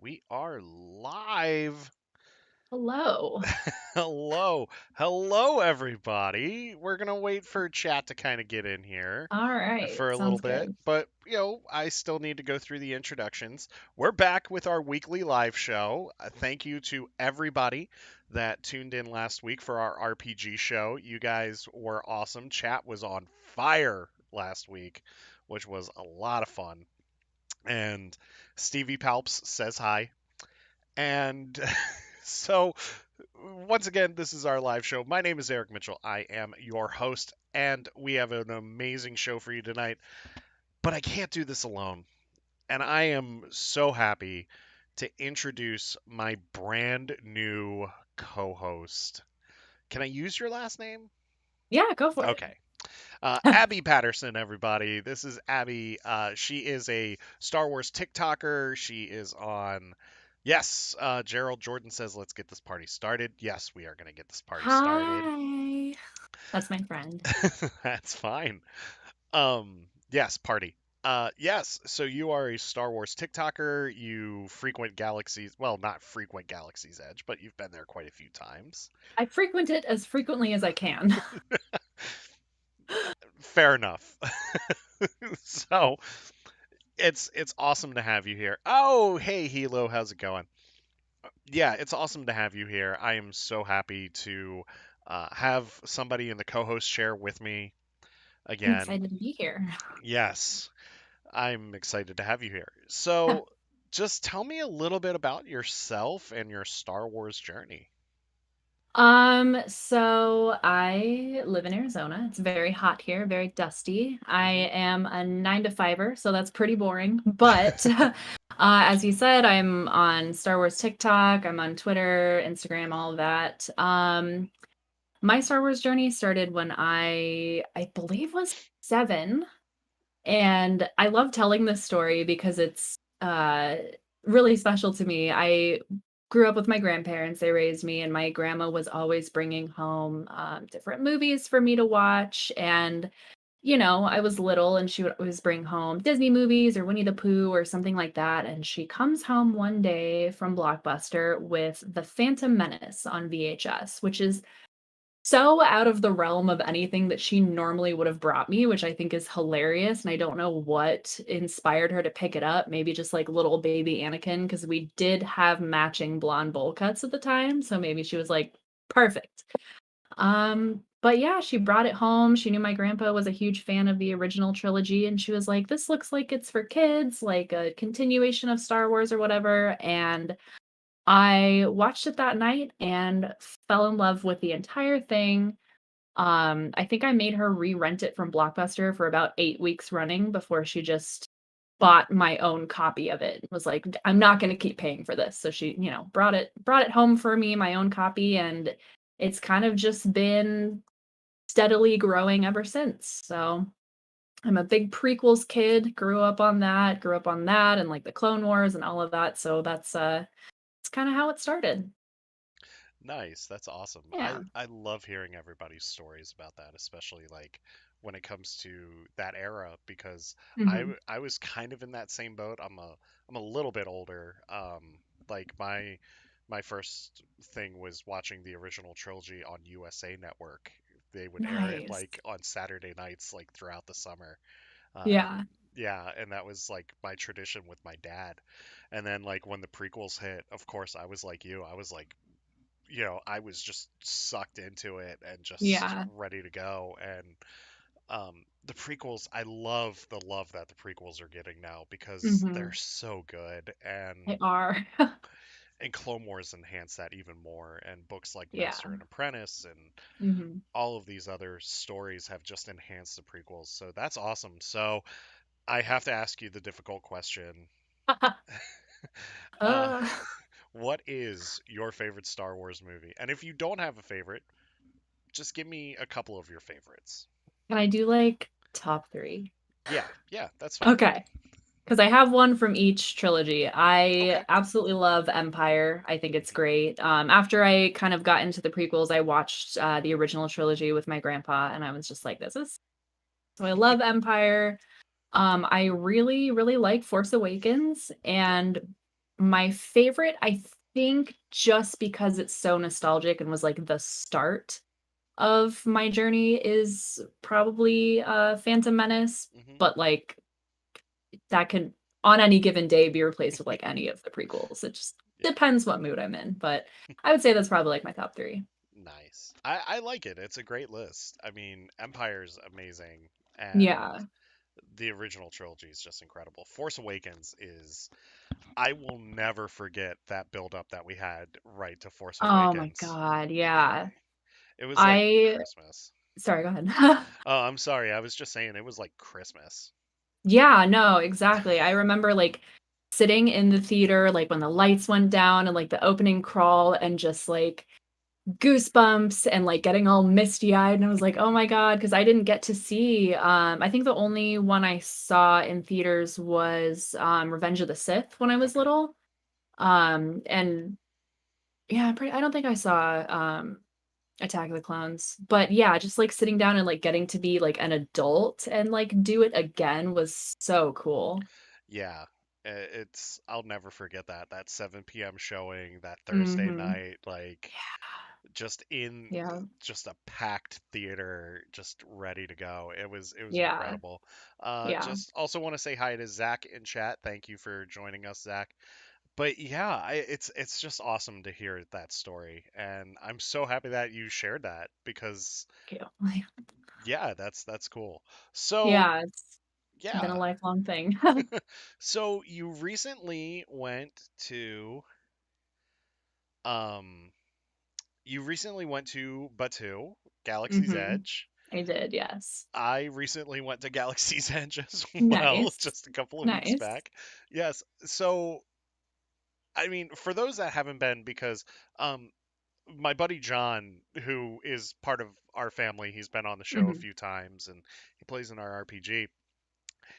We are live. Hello. Hello. Hello, everybody. We're going to wait for chat to kind of get in here All right. for a little Sounds bit, good. but, I still need to go through the introductions. We're back with our weekly live show. Thank you to everybody that tuned in last week for our RPG show. You guys were awesome. Chat was on fire last week, which was a lot of fun. And Stevie Palps says hi. And so, once again, this is our live show. My name is Eric Mitchell. I am your host, and we have an amazing show for you tonight. But I can't do this alone. And I am so happy to introduce my brand new co host. Can I use your last name? Yeah, go for it. Okay. Abbi Patterson, everybody. This is Abbi. She is a Star Wars TikToker. She is on. Yes, Gerald Jordan says, let's get this party started. Yes, we are going to get this party started. Hi. That's my friend. That's fine. Yes, party. Yes, so you are a Star Wars TikToker. You frequent Galaxy's, well, not frequent Galaxy's Edge, but you've been there quite a few times. I frequent it as frequently as I can. Fair enough. So, it's awesome to have you here. Oh, hey Hilo, how's it going? Yeah, it's awesome to have you here. I am so happy to have somebody in the co-host chair with me I'm again. excited to be here. Yes, I'm excited to have you here. So, just tell me a little bit about yourself and your Star Wars journey. So I live in Arizona. It's very hot here, very dusty. I Hmm. am a 9 to 5er, so that's pretty boring. But as you said, I'm on Star Wars TikTok, I'm on Twitter, Instagram, all of that. My Star Wars journey started when I believe was 7, and I love telling this story because it's really special to me. I grew up with my grandparents. They raised me, and my grandma was always bringing home different movies for me to watch. And, I was little and she would always bring home Disney movies or Winnie the Pooh or something like that. And she comes home one day from Blockbuster with The Phantom Menace on VHS, which is so out of the realm of anything that she normally would have brought me, which I think is hilarious, and I don't know what inspired her to pick it up, maybe just, like, little baby Anakin, because we did have matching blonde bowl cuts at the time, so maybe she was like, "Perfect." But yeah, she brought it home, she knew my grandpa was a huge fan of the original trilogy, and she was like, "This looks like it's for kids, like a continuation of Star Wars or whatever," and I watched it that night and fell in love with the entire thing. I think I made her re-rent it from Blockbuster for about 8 weeks running before she just bought my own copy of it. Was like, "I'm not gonna keep paying for this." So she, brought it home for me, my own copy, and it's kind of just been steadily growing ever since. So, I'm a big prequels kid, grew up on that and, like, the Clone Wars and all of that, so it's kinda how it started. Nice, that's awesome. I Yeah. I love hearing everybody's stories about that, especially like when it comes to that era because Mhm. I was kind of in that same boat. I'm a little bit older. Like my first thing was watching the original trilogy on USA Network. They would air it Nice. like on Saturday nights like throughout the summer. Um, Yeah. yeah, and that was like my tradition with my dad. And then like when the prequels hit, of course I was like you. I was like I was just sucked into it and just Yeah. ready to go. And the prequels, I love the love that the prequels are getting now because they're Mhm. so good, They are. and Clone Wars enhance that even more. And books like Yeah. Master and Apprentice and Mhm. all of these other stories have just enhanced the prequels. So that's awesome. So I have to ask you the difficult question. Uh, Uh, what is your favorite Star Wars movie? And if you don't have a favorite, just give me a couple of your favorites. can I do, like, top 3? Yeah, yeah, that's fine. Okay, because I have one from each trilogy. I Okay. absolutely love Empire. I think it's great. After I kind of got into the prequels, I watched, the original trilogy with my grandpa, and I was just like, "This is." So I love Empire. I really, really like Force Awakens, Yep. and My favorite, I think just because it's so nostalgic and was, like, the start of my journey is probably, Phantom Menace, Hmm. but, like, that could on any given day be replaced with, like, any of the prequels. It just Yeah, depends what mood I'm in, but I would say that's probably, like, my top 3. nice. I like it. It's a great list. I mean, Empire's amazing, and Yeah. the original trilogy is just incredible. Force Awakens is. I will never forget that build up that we had right to Force Oh my Awakens. god, yeah. It was like I Christmas. sorry, go ahead. Oh, I'm sorry. I was just saying it was like Christmas. Yeah, no, exactly. I remember, like, sitting in the theater, like, when the lights went down and, like, the opening crawl and just, like, goosebumps and, like, getting all misty-eyed, and I was like, "Oh my god," because I didn't get to see, I think the only one I saw in theaters was, Revenge of the Sith when I was Okay. little, and yeah, I don't think I saw, Attack of the Clones, but yeah, just, like, sitting down and, like, getting to be, like, an adult and, like, do it again was so cool. Yeah. It's I'll never forget that 7 p.m. showing that Thursday Mhm. night, like just in Yeah. just a packed theater, just ready to go. It was Yeah. incredible. Yeah. Just also want to say hi to Zach in chat. Thank you for joining us, Zach. But yeah, it's just awesome to hear that story, and I'm so happy that you shared that because Thank you. yeah, that's cool. So Yeah, it's been a yeah, lifelong thing. so um you recently went to Batu, Galaxy's Mhm. Edge. I did, yes. I recently went to Galaxy's Edge as well, Nice. just a couple of weeks Nice. back. Yes, so I mean, for those that haven't been, because um, my buddy John, who is part of our family, he's been on the show a Mhm. few times and he plays in our RPG.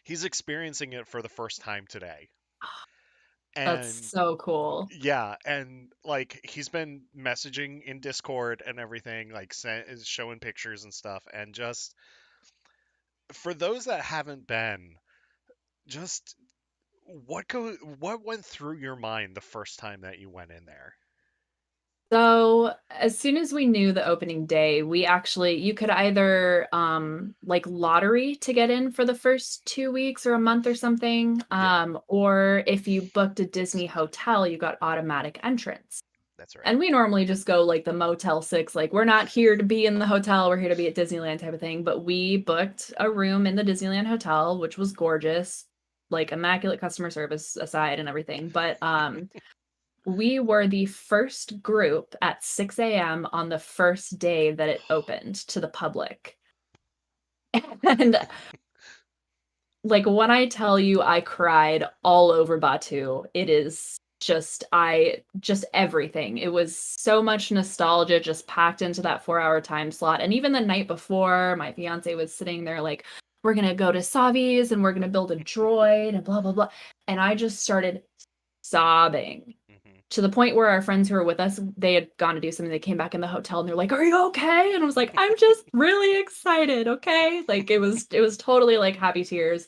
He's experiencing it for the first time today. That's And so cool. yeah, and like he's been messaging in Discord and everything, like is showing pictures and stuff. And just for those that haven't been, just what went through your mind the first time that you went in there? So, as soon as we knew the opening day, we actually you could either, like, lottery to get in for the first 2 weeks or a month or something, Yeah, or if you booked a Disney hotel, you got automatic entrance. that's right. And we normally just go, like, the Motel 6, like, we're not here to be in the hotel, we're here to be at Disneyland type of thing, but we booked a room in the Disneyland hotel, which was gorgeous, like, immaculate customer service aside and everything, but, we were the first group at 6 AM on the first day that it opened to the public. And, like, when I tell you I cried all over Batu, it is just everything. It was so much nostalgia just packed into that 4-hour time slot, and even the night before, my fiancé was sitting there like, "We're gonna go to Savi's, and we're gonna build a droid, and blah, blah, blah," and I just started sobbing. Hmm. To the point where our friends who were with us, they had gone to do something, they came back in the hotel and they're like, "Are you okay?" And I was like, "I'm just really excited, okay?" Like, it was totally, like, happy tears,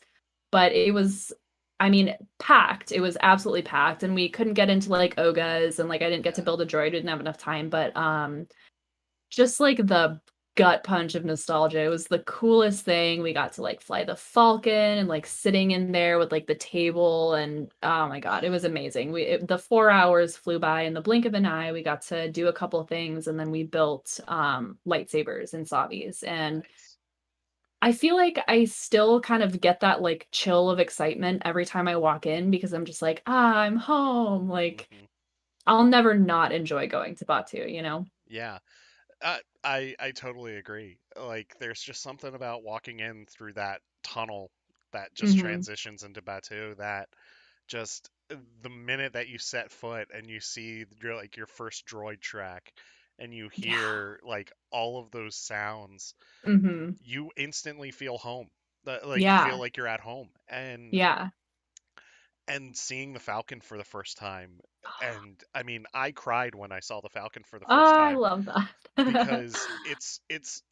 but it was I mean, packed, it was absolutely packed, and we couldn't get into, like, Oga's, and, like, I didn't get to Yeah, build a droid, we didn't have enough time, but, just, like, the gut punch of nostalgia, it was the coolest thing, we got to, like, fly the Falcon and, like, sitting in there with, like, the table, and oh my god, it was amazing. The 4 hours flew by in the blink of an eye, we got to do a couple things, and then we built, lightsabers and Savis, and nice. I feel like I still kind of get that, like, chill of excitement every time I walk in because I'm just like, "Ah, I'm home," like, Hmm. I'll never not enjoy going to Batu, you know? Yeah, I totally agree. Like, there's just something about walking in through that tunnel that just Mhm. transitions into Batu that just the minute that you set foot and you see your first droid track and you Yeah. hear like all of those sounds, Mhm. you instantly feel home. Like you feel Yeah. like you're at home. Yeah. And seeing the Falcon for the first time, and I mean, I cried when I saw the Falcon for the Oh, first I time love that. because it's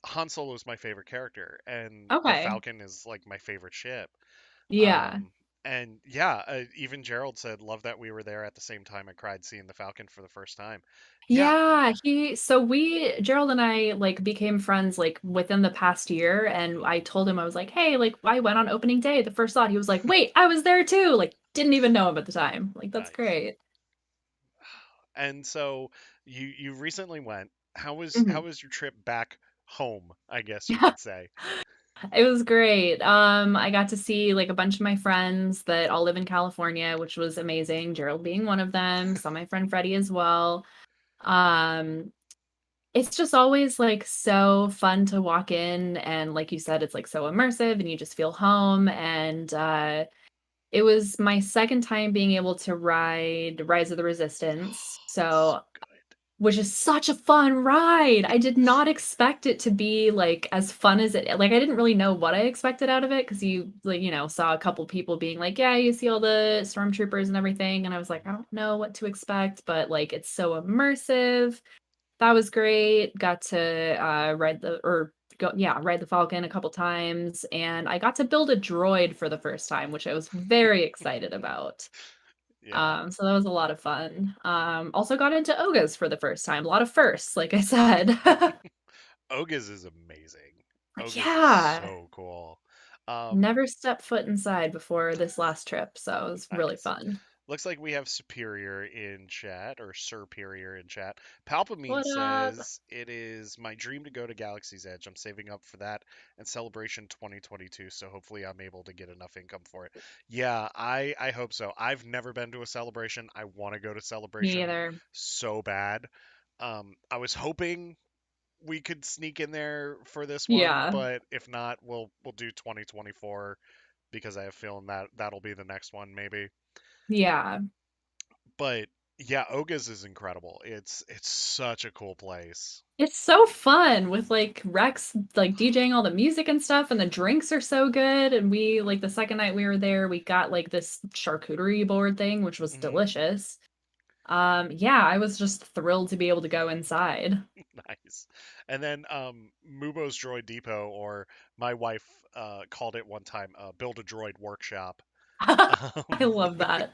Han Solo's my favorite character, and the Okay. Falcon is like my favorite ship. Yeah. Um, And yeah, even Gerald said, "Love that we were there at the same time." I cried seeing the Falcon for the first time. Yeah, Yeah, Gerald and I like became friends like within the past year, and I told him I was like, "Hey, like I went on opening day, the first thought." He was like, "Wait, I was there too." Like didn't even know him at the time. Like that's nice. great. And so you recently went. How Mhm. was your trip back home? I guess you could say. It was great. I got to see like a bunch of my friends that all live in California, which was amazing. Gerald being one of them. Saw my friend Freddie as well. Um, it's just always like so fun to walk in, and like you said, it's like so immersive and you just feel home. And it was my second time being able to ride Rise of the Resistance. So So good. which is such a fun ride. I did not expect it to be, like, as fun as it like, I didn't really know what I expected out of it because you, like, saw a couple people being like, "Yeah, you see all the stormtroopers and everything," and I was like, "I Mhm. don't know what to expect," but, like, it's so immersive. That was great. Got to, ride the Falcon a couple times, and I got to build a droid for the first time, which I was very excited about. Yeah, So that was a lot of fun. Also got into Ogas for the first time. A lot of firsts, like I said. Oga's is amazing. Oga's is Yeah. so cool. Um, Never stepped foot inside before this last trip, so it was really nice. fun. Looks like we have Superior in chat or Superior in chat. Palpamine What up? says it is my dream to go to Galaxy's Edge. I'm saving up for that and Celebration 2022, so hopefully I'm able to get enough income for it. Yeah, I hope so. I've never been to a Celebration. I want to go to Me Celebration either. so bad. I was hoping we could sneak in there for this one, Yeah. but if not, we'll do 2024 because I have a feeling that that'll be the next one maybe. Yeah. But yeah, Oga's is incredible. It's such a cool place. It's so fun with like Rex like DJing all the music and stuff, and the drinks are so good. And we like the second night we were there, we got like this charcuterie board thing, which was Hmm. delicious. Yeah, I was just thrilled to be able to go inside. Nice. And then Mubo's Droid Depot, or my wife called it one time, Build a Droid Workshop. I Um, love that.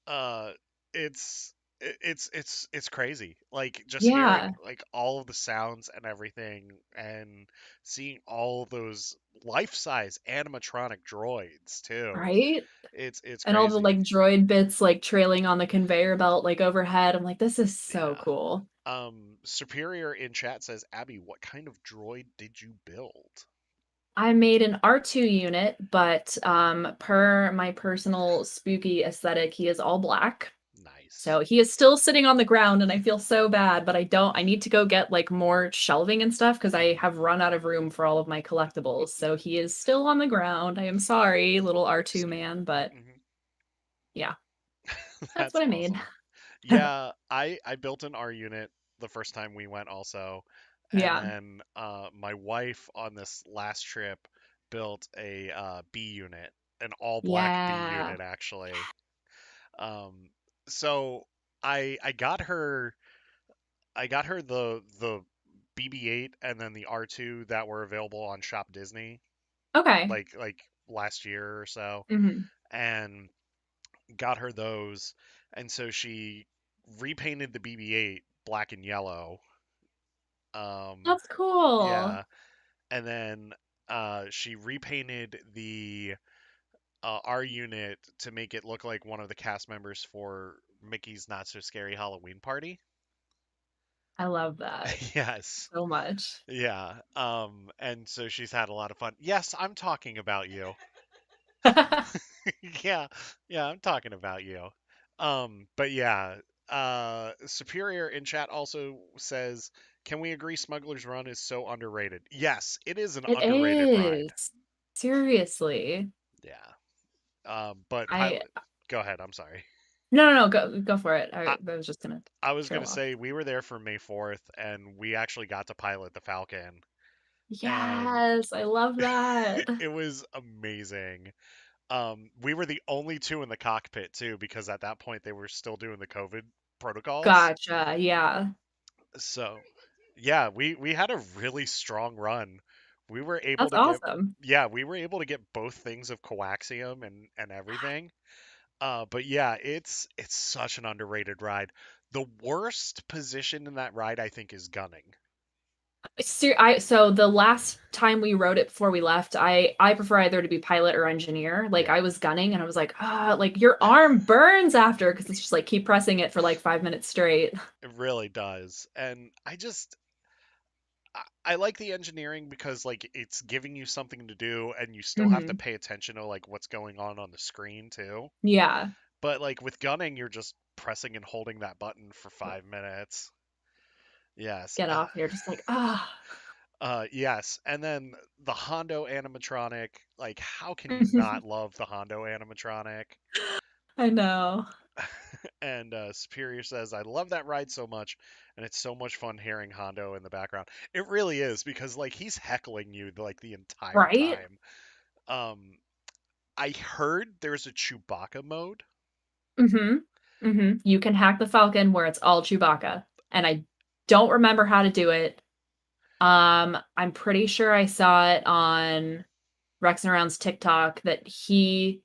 uh, it's it's crazy. Like just hearing Yeah, like all of the sounds and everything, and seeing all those life-size animatronic droids too. right? It's And all the crazy. like droid bits like trailing on the conveyor belt like overhead. I'm like, this is so Yeah. cool. Superior in chat says, Abby, what kind of droid did you build? I made an R2 unit, but per my personal spooky aesthetic, he is all black. Nice. So he is still sitting on the ground and I feel so bad, but I need to go get like more shelving and stuff because I have run out of room for all of my collectibles. So he is still on the ground. I am sorry, little R2 man, but Hmm. yeah, that's That's what I made. awesome. Yeah, I built an R unit the first time we went also, and Yeah. then my wife on this last trip built a B unit, an all black B Yeah. unit actually. Um, so I got her the BB-8 and then the R2 that were available on Shop Disney Okay. like last year or so, Mhm. and got her those, and so she repainted the BB-8 black and yellow. Um, That's cool. yeah, and then she repainted the R unit to make it look like one of the cast members for Mickey's Not So Scary Halloween Party. I love that Yes. so much. Yeah. And so she's had a lot of fun. Yes, I'm talking about you. Yeah. Yeah, I'm talking about you. But yeah, Superior in chat also says, "Can we agree Smuggler's Run is so underrated?" Yes, it is an It underrated ride. is. Seriously. Yeah. But I Pilot, go ahead. I'm sorry. No, no, no, go for it. I I was just gonna I was trail gonna off. say we were there for May 4th, and we actually got to pilot the Falcon, and Yes, I love that. it was amazing. We were the only two in the cockpit too, because at that point they were still doing the COVID protocols. Gotcha, yeah. So, yeah, we had a really strong run. We were able That's to get, awesome. yeah, we were able to get both things of coaxium and everything. But yeah, it's such an underrated ride. The worst position in that ride, I think, is gunning. So the last time we rode it before we left, I prefer either to be pilot or engineer. Like Yeah, I was gunning and I was like, ah, like your arm burns after because it's just like keep pressing it for like 5 minutes straight. it really does. And I like the engineering because like it's giving you something to do and you still have to Hmm. pay attention to like what's going on the screen too. Yeah, But like with gunning, you're just pressing and holding that button for 5 minutes. Yes. get off. And you're just like, ah. Yes. And then the Hondo animatronic, like how can you not love the Hondo animatronic? I know. And Superior says, I love that ride so much, and it's so much fun hearing Hondo in the background. It really is because like he's heckling you like the entire Right? time. Um, I heard there's a Chewbacca mode. Mm-hmm. Mm-hmm. You can hack the Falcon where it's all Chewbacca. And I don't remember how to do it. I'm pretty sure I saw it on Rex and Around's TikTok that he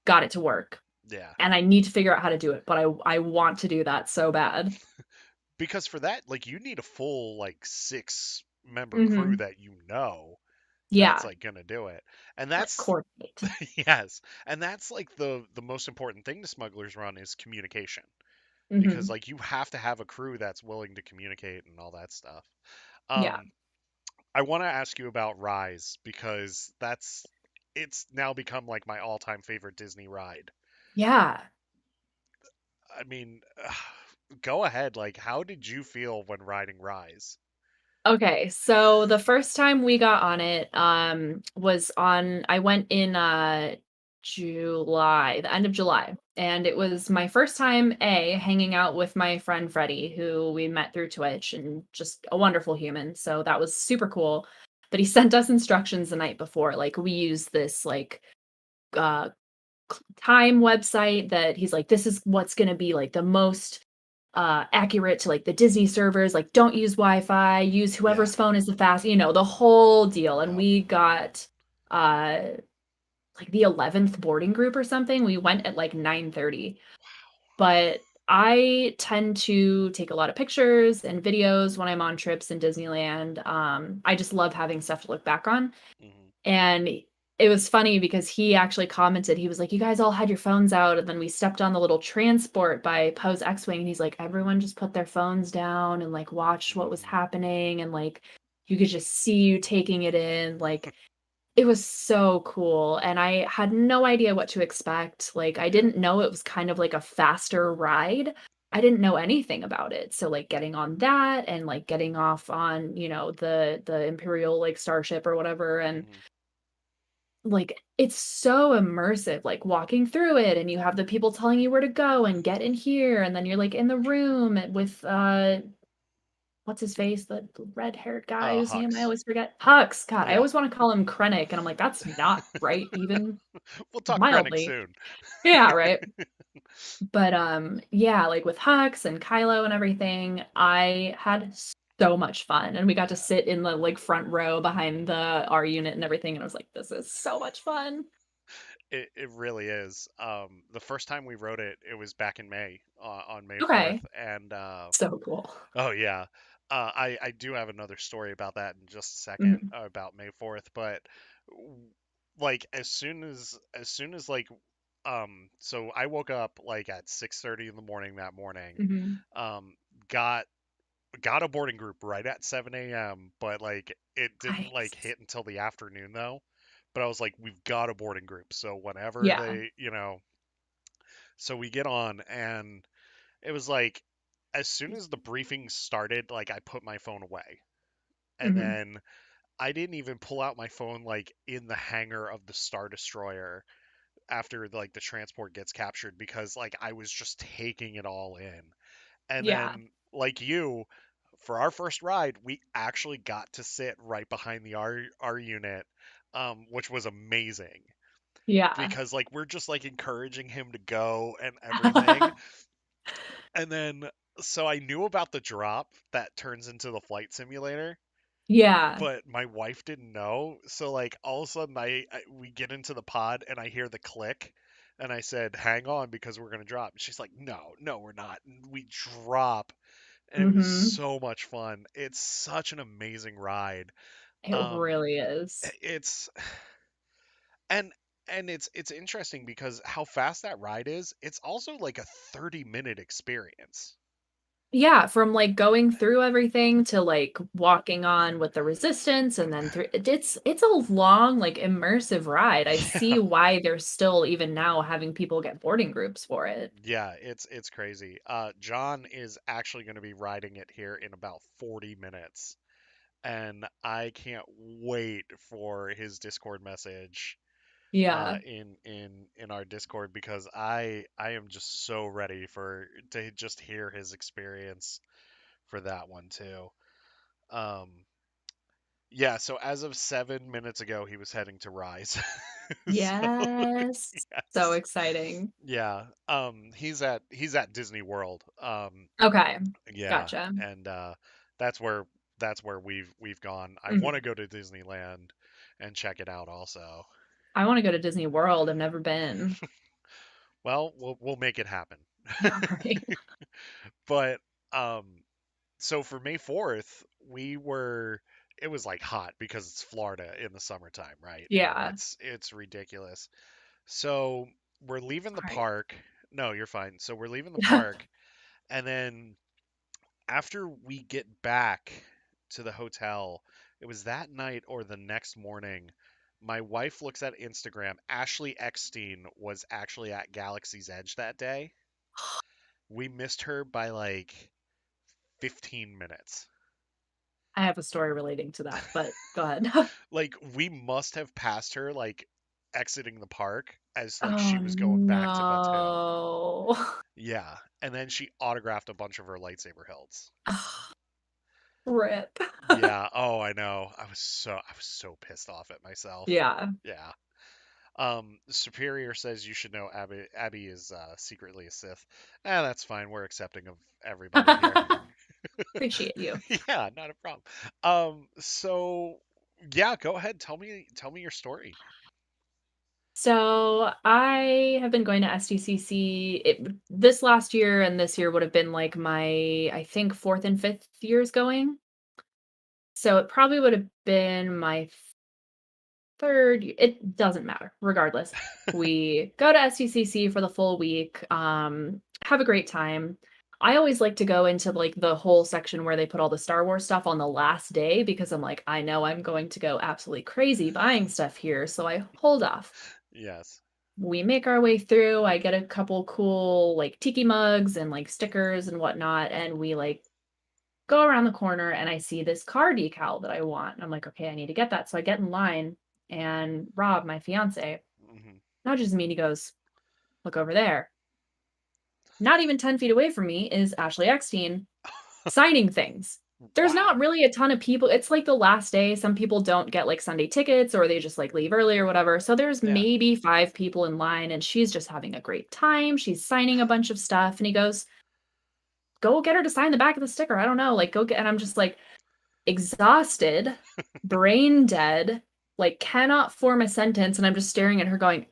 got it to work. Yeah, And I need to figure out how to do it, but I want to do that so bad. because for that, like you need a full like 6 member crew Hmm. that you know that's Yeah, like gonna do it. And like that's coordinate. yes, and that's like the most important thing to Smugglers Run is communication. Because Hmm. like you have to have a crew that's willing to communicate and all that stuff. Yeah. Um, I want to ask you about Rise because it's now become like my all-time favorite Disney ride. Yeah. I mean, go ahead. Like, how did you feel when riding Rise? Okay, so the first time we got on it, was on I went in, July, the end of July, and it was my first time, hanging out with my friend Freddie, who we met through Twitch, and just a wonderful human, so that was super cool, but he sent us instructions the night before, like, we use this, like, uh, time website that he's like, "This is what's gonna be, like, the most accurate to like the Disney servers, like don't use Wi-Fi, use Yeah. whoever's phone is the fast, the whole deal." And Yep. we got uh like the 11th boarding group or something. We went at like 9:30. But I tend to take a lot of pictures and videos when I'm on trips in Disneyland. I just love having stuff to look back on. Hmm. And it was funny because he actually commented, he was like, "You guys all had your phones out." And then we stepped on the little transport by Poe's X-Wing. And he's like, "Everyone just put their phones down and like watched what was Hmm. happening. And like, you could just see you taking it in." Like, it was so cool. And I had no idea what to expect. Like, I Yeah. didn't know it was kind of like a faster ride. I didn't know anything about it. So like getting on that and like getting off on, the Imperial like starship or whatever, and Hmm. like, it's so immersive, like, walking through it, and you have the people telling you where to go and get in here, and then you're, like, in the room with, what's his face? The red-haired guy whose name I Hux. always forget. Hux. God, I Yeah. always wanna call him Krennic, and I'm like, "That's not right, even We'll talk Krennic mildly." soon. Yeah, right? But, yeah, like, with Hux and Kylo and everything, I had so much fun, and we got to Yeah. sit in the, like, front row behind the our unit and everything, and I was like, "This is so much fun." It really is. The first time we wrote it, it was back in May, on May Okay. 4th, and So cool. oh yeah, I do have another story about that in just a second, Mhm, about May 4th, but w- like as soon as like so I woke up like at 6:30 in the morning that morning, mhm. um, got got a boarding group right at 7 a.m., but like it didn't like Nice. hit until the afternoon though. But I was like, we've got a boarding group, so whenever Yeah. so we get on, and it was like, as soon as the briefing started, like I put my phone away, and Mhm. then I didn't even pull out my phone like in the hangar of the Star Destroyer after like the transport gets captured because like I was just taking it all in. And Yeah. then like you, for our first ride, we actually got to sit right behind the R unit, which was amazing Yeah. because like we're just like encouraging him to go and everything. And then so I knew about the drop that turns into the flight simulator. Yeah. but my wife didn't know. So like all of a sudden we get into the pod and I hear the click and I said, "Hang on because we're going to drop." And she's like, "No, no, we're not." And we drop and it was Mhm. so much fun. It's such an amazing ride. It Um really is. it's and it's interesting because how fast that ride is, it's also like a 30-minute experience. Yeah, from, like, going through everything to, like, walking on with the resistance and then through it's a long, like, immersive ride. I see Yeah. why they're still even now having people get boarding groups for it. Yeah, it's crazy. John is actually going to be riding it here in about 40 minutes, and I can't wait for his Discord message Yeah. in our Discord because I am just so ready for to just hear his experience for that one too. Um, yeah, so as of 7 minutes ago, he was heading to Rise. So Yes. So yes, exciting. yeah. He's at Disney World. Okay. Yeah, Gotcha. and that's where that's where we've gone. I want Mhm. to go to Disneyland and check it out also. I wanna go to Disney World, I've never been. Well, we'll make it happen. Alright. But um so for May 4th, it was like hot because it's Florida in the summertime, right? And Yeah. it's ridiculous. So we're leaving the Sorry. park. No, you're fine. So we're leaving the park and then after we get back to the hotel, it was that night or the next morning, my wife looks at Instagram. Ashley Eckstein was actually at Galaxy's Edge that day. We missed her by like 15 minutes. I have a story relating to that, but go ahead. Like we must have passed her like exiting the park as like she Oh, was going back to Batuu. no. Yeah, and then she autographed a bunch of her lightsaber hilts. Rip. Yeah, oh, I know. I was so pissed off at myself. Yeah. Yeah. Superior says you should know Abby is secretly a Sith. That's fine. We're accepting of everybody here. Appreciate you. Yeah, not a problem. So yeah, go ahead. Tell me your story. So I have been going to SDCC. This last year and this year would have been like my, I think, fourth and fifth years going. So it probably would have been my third. It doesn't matter. Regardless, we go to SDCC for the full week. Have a great time. I always like to go into like the whole section where they put all the Star Wars stuff on the last day because I'm like, I know I'm going to go absolutely crazy buying stuff here, so I hold off. Yes. We make our way through. I get a couple cool like tiki mugs and like stickers and whatnot, and we like go around the corner and I see this car decal that I want. And I'm like, okay, I need to get that. So I get in line and Rob, my fiance, Hmm. nudges me and he goes, look over there. Not even 10 feet away from me is Ashley Eckstein signing things. There's not Wow. really a ton of people. It's like the last day. Some people don't get like Sunday tickets or they just like leave early or whatever. So there's Yeah. maybe 5 people in line and she's just having a great time. She's signing a bunch of stuff. And he goes, go get her to sign the back of the sticker. I don't know. Like, go get, and I'm just like, exhausted, brain dead, like cannot form a sentence. And I'm just staring at her going,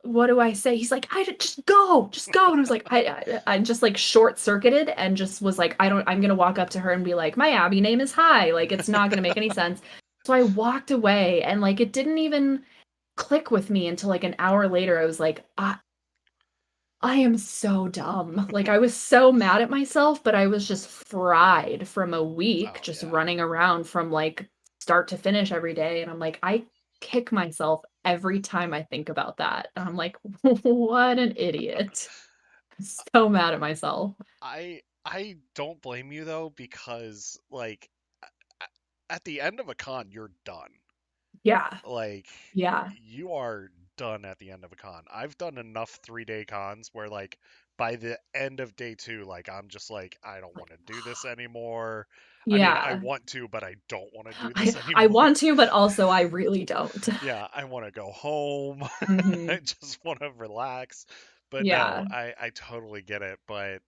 what do I say? He's like, just go, just go. And I was like, I just like short circuited and just was like, I'm going to walk up to her and be like, my Abby name is Hi. Like, it's not going to make any sense. So I walked away and like, it didn't even click with me until like an hour later. I was like, I am so dumb. Like, I was so mad at myself, but I was just fried from a week Oh just yeah. running around from like start to finish every day. And I'm like, I kick myself every time I think about that. And I'm like, what an idiot. So mad at myself. I don't blame you though because like at the end of a con you're done. Yeah. Like Yeah. you are done at the end of a con. I've done enough 3-day cons where like by the end of day 2 like I'm just like I don't want to do this anymore. I mean, I Yeah. want to, but I don't want to do this I anymore. want to, but also I really don't. Yeah, I want to go home. I Hmm. just want to relax. But no, Yeah. I totally get it. But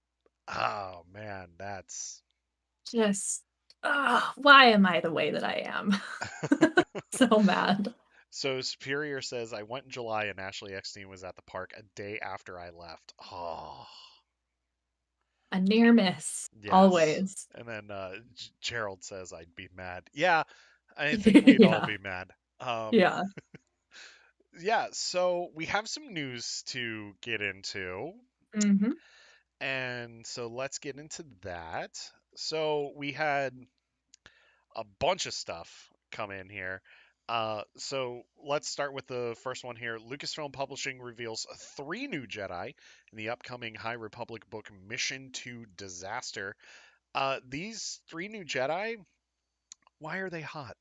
oh man, that's Just Ugh, why am I the way that I am? So mad. So Superior says, I went in July and Ashley Eckstein was at the park a day after I left. Oh, A near miss, yes. always. And then Gerald says, I'd be mad. Yeah, I think we'd all Yeah, be mad. Um, yeah. yeah, so we have some news to get into. Mhm. And so let's get into that. So we had a bunch of stuff come in here. So let's start with the first one here. Lucasfilm Publishing reveals three new Jedi in the upcoming High Republic book Mission to Disaster. These three new Jedi, why are they hot?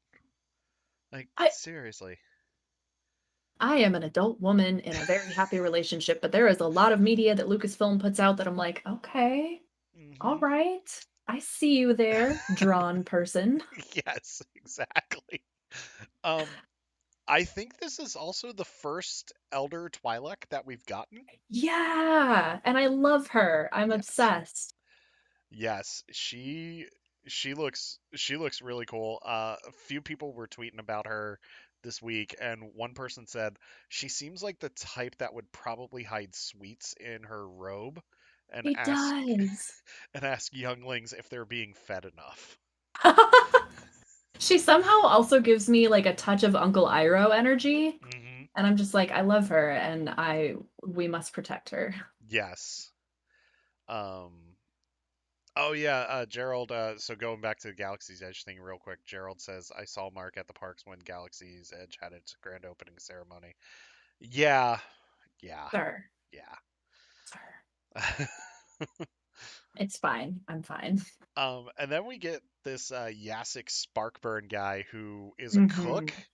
Like, I seriously. I am an adult woman in a very happy relationship, but there is a lot of media that Lucasfilm puts out that I'm like, "Okay, all Hmm. right. I see you there, drawn person." Yes, exactly. Um, I think this is also the first Elder Twi'lek that we've gotten. Yeah, and I love her. I'm Yes. obsessed. Yes, she looks really cool. A few people were tweeting about her this week, and one person said she seems like the type that would probably hide sweets in her robe and He ask does. and ask younglings if they're being fed enough. She somehow also gives me, like, a touch of Uncle Iroh energy, Hmm. and I'm just like, I love her, and I we must protect her. Yes. Um. Oh yeah, Gerald. So going back to the Galaxy's Edge thing real quick, Gerald says I saw Mark at the parks when Galaxy's Edge had its grand opening ceremony. Yeah, yeah, Sir, yeah. sir. It's fine. I'm fine. And then we get this Yasik Sparkburn guy who is a cook. Mhm.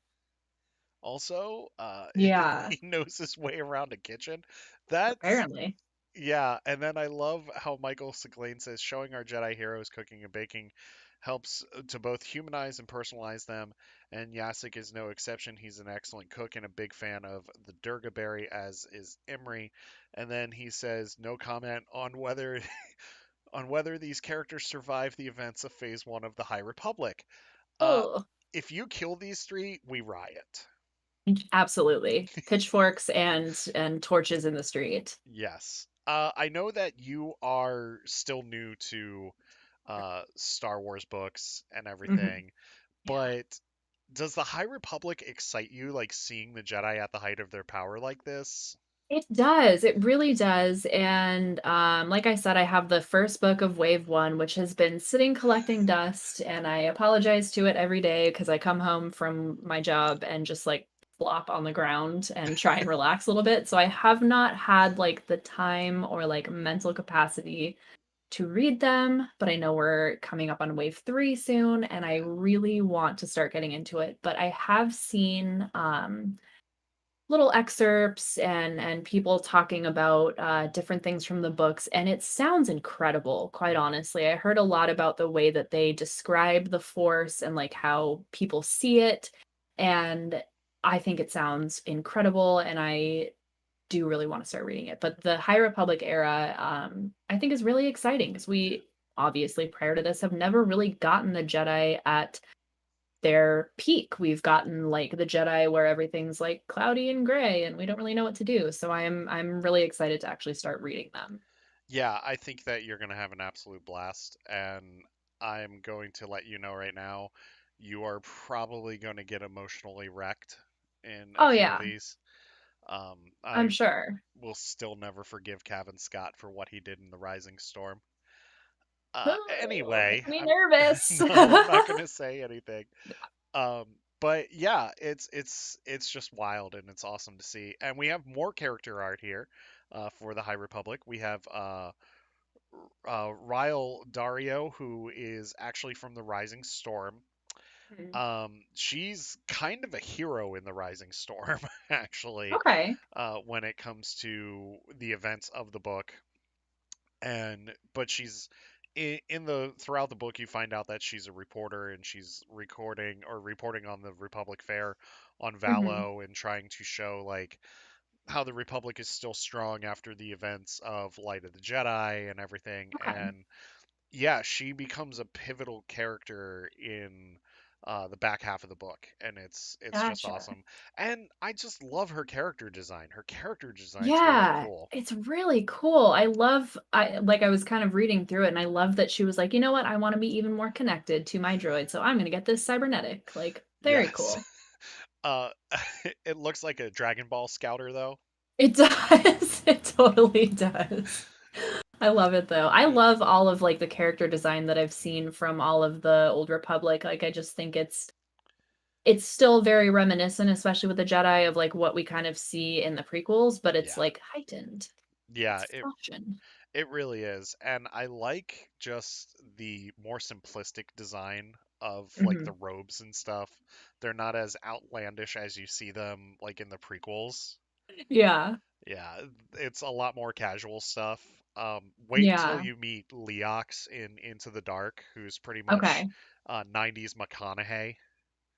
Also, Yeah, he knows his way around a kitchen. That's apparently. Yeah, and then I love how Michael Seglain says showing our Jedi heroes cooking and baking helps to both humanize and personalize them, and Yasik is no exception. He's an excellent cook and a big fan of the Durga berry, as is Imri. And then he says no comment on whether these characters survive the events of Phase 1 of the High Republic. Uh, Oh, if you kill these three, we riot. absolutely. Pitchforks and torches in the street. Yes. I know that you are still new to Star Wars books and Mhm. everything, Yeah. but does the High Republic excite you, like seeing the Jedi at the height of their power like this? It does, it really does, and, like I said, I have the first book of Wave 1, which has been sitting collecting dust, and I apologize to it every day because I come home from my job and just, like, flop on the ground and try and relax a little bit, so I have not had, like, the time or, like, mental capacity to read them, but I know we're coming up on Wave 3 soon, and I really want to start getting into it, but I have seen, little excerpts and people talking about different things from the books, and it sounds incredible, quite Hmm. honestly. I heard a lot about the way that they describe the force and like how people see it, and I think it sounds incredible, and I do really want to start reading it. But the High Republic era, I think is really exciting because we obviously prior to this have never really gotten the Jedi at their peak. We've gotten like the Jedi where everything's like cloudy and gray and we don't really know what to do. So I'm really excited to actually start reading them. Yeah, I think that you're going to have an absolute blast, and I'm going to let you know right now, you are probably going to get emotionally wrecked in a Oh few of yeah, these. I'm I sure. will still never forgive Cavan Scott for what he did in the Rising Storm. Oh, Anyway, make me I'm nervous. no, I'm not gonna say anything. Um, but yeah, it's just wild and it's awesome to see. And we have more character art here for the High Republic. We have Ryle Dario, who is actually from the Rising Storm. Hmm. She's kind of a hero in the Rising Storm, actually, Okay. when it comes to the events of the book. And but she's in the throughout the book you find out that she's a reporter and she's recording or reporting on the Republic Fair on Hmm. Valo and trying to show like how the Republic is still strong after the events of Light of the Jedi and everything. Okay. And yeah, she becomes a pivotal character in the back half of the book, and it's just Gotcha. awesome. And I just love her character design. Her character design's really Yeah, cool. it's really cool. I was kind of reading through it and I love that she was like, "You know what? I want to be even more connected to my droid, so I'm going to get this cybernetic." Like, very Yes. cool. Uh, it looks like a Dragon Ball Scouter though. It does. It totally does. I love it though. I Uh, love all of like the character design that I've seen from all of the Old Republic. Like I just think it's still very reminiscent, especially with the Jedi of like what we kind of see in the prequels, but it's yeah, like heightened. yeah, It's fashioned. it really is, and I like just the more simplistic design of like the Hmm. robes and stuff. They're not as outlandish as you see them like in the prequels. Yeah. Yeah, it's a lot more casual stuff. Wait until Yeah. you meet Leox in Into the Dark, who's pretty much Okay. 90s McConaughey.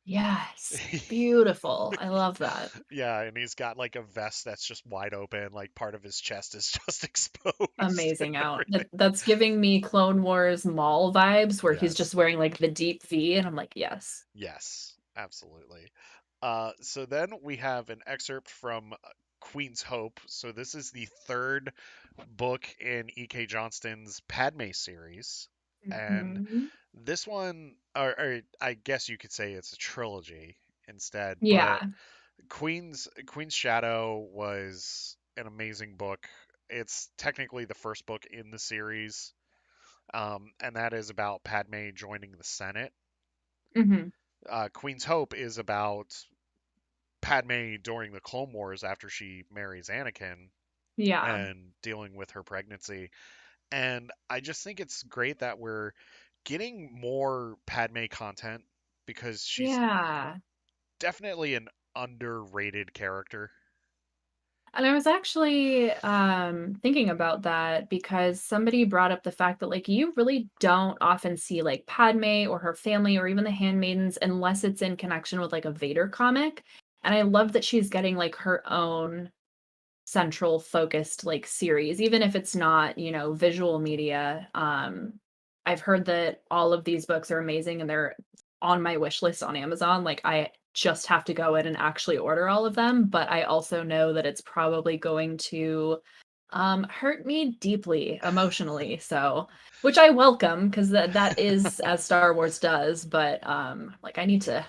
Yes. Beautiful. I love that. Yeah, and he's got like a vest that's just wide open, like part of his chest is just exposed and Amazing out. everything. That's giving me Clone Wars Maul vibes where he's Yes, just wearing like the deep V and I'm like, yes. yes, absolutely. So then we have an excerpt from Queen's Hope. So this is the third book in E.K. Johnston's Padme series. And Mhm. this one, or I guess you could say it's a trilogy instead, but Yeah. Queen's Shadow was an amazing book. It's technically the first book in the series, and that is about Padme joining the Senate. Mhm. Queen's Hope is about Padme during the Clone Wars after she marries Anakin Yeah. and dealing with her pregnancy. And I just think it's great that we're getting more Padme content because she's Yeah. definitely an underrated character. And I was actually thinking about that because somebody brought up the fact that like you really don't often see like Padme or her family or even the handmaidens unless it's in connection with like a Vader comic. And I love that she's getting like her own central focused like series even if it's not, visual media. I've heard that all of these books are amazing and they're on my wish list on Amazon. Like I just have to go in and actually order all of them, but I also know that it's probably going to hurt me deeply emotionally. So, which I welcome because that is as Star Wars does, but like I need to,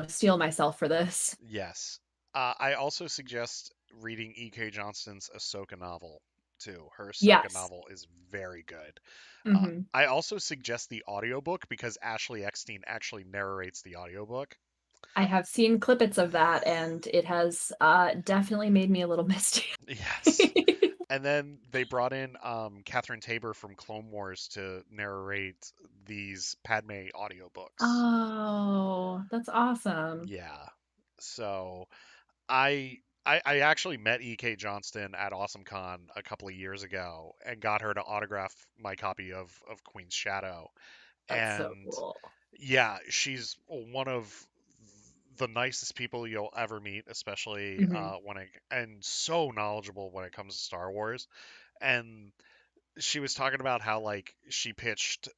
steel myself for this. Yes. I also suggest reading E.K. Johnston's Ahsoka novel too. Her Ahsoka Yes. novel is very good. Mhm. I also suggest the audiobook because Ashley Eckstein actually narrates the audiobook. I have seen clippets of that, and it has, definitely made me a little misty. Yes. And then they brought in Catherine Tabor from Clone Wars to narrate these Padme audiobooks. Oh, that's awesome. Yeah. So I actually met E.K. Johnston at AwesomeCon a couple of years ago and got her to autograph my copy of Queen's Shadow. That's so And cool. yeah, she's one of the nicest people you'll ever meet, especially Mhm. and so knowledgeable when it comes to Star Wars. And she was talking about how like she pitched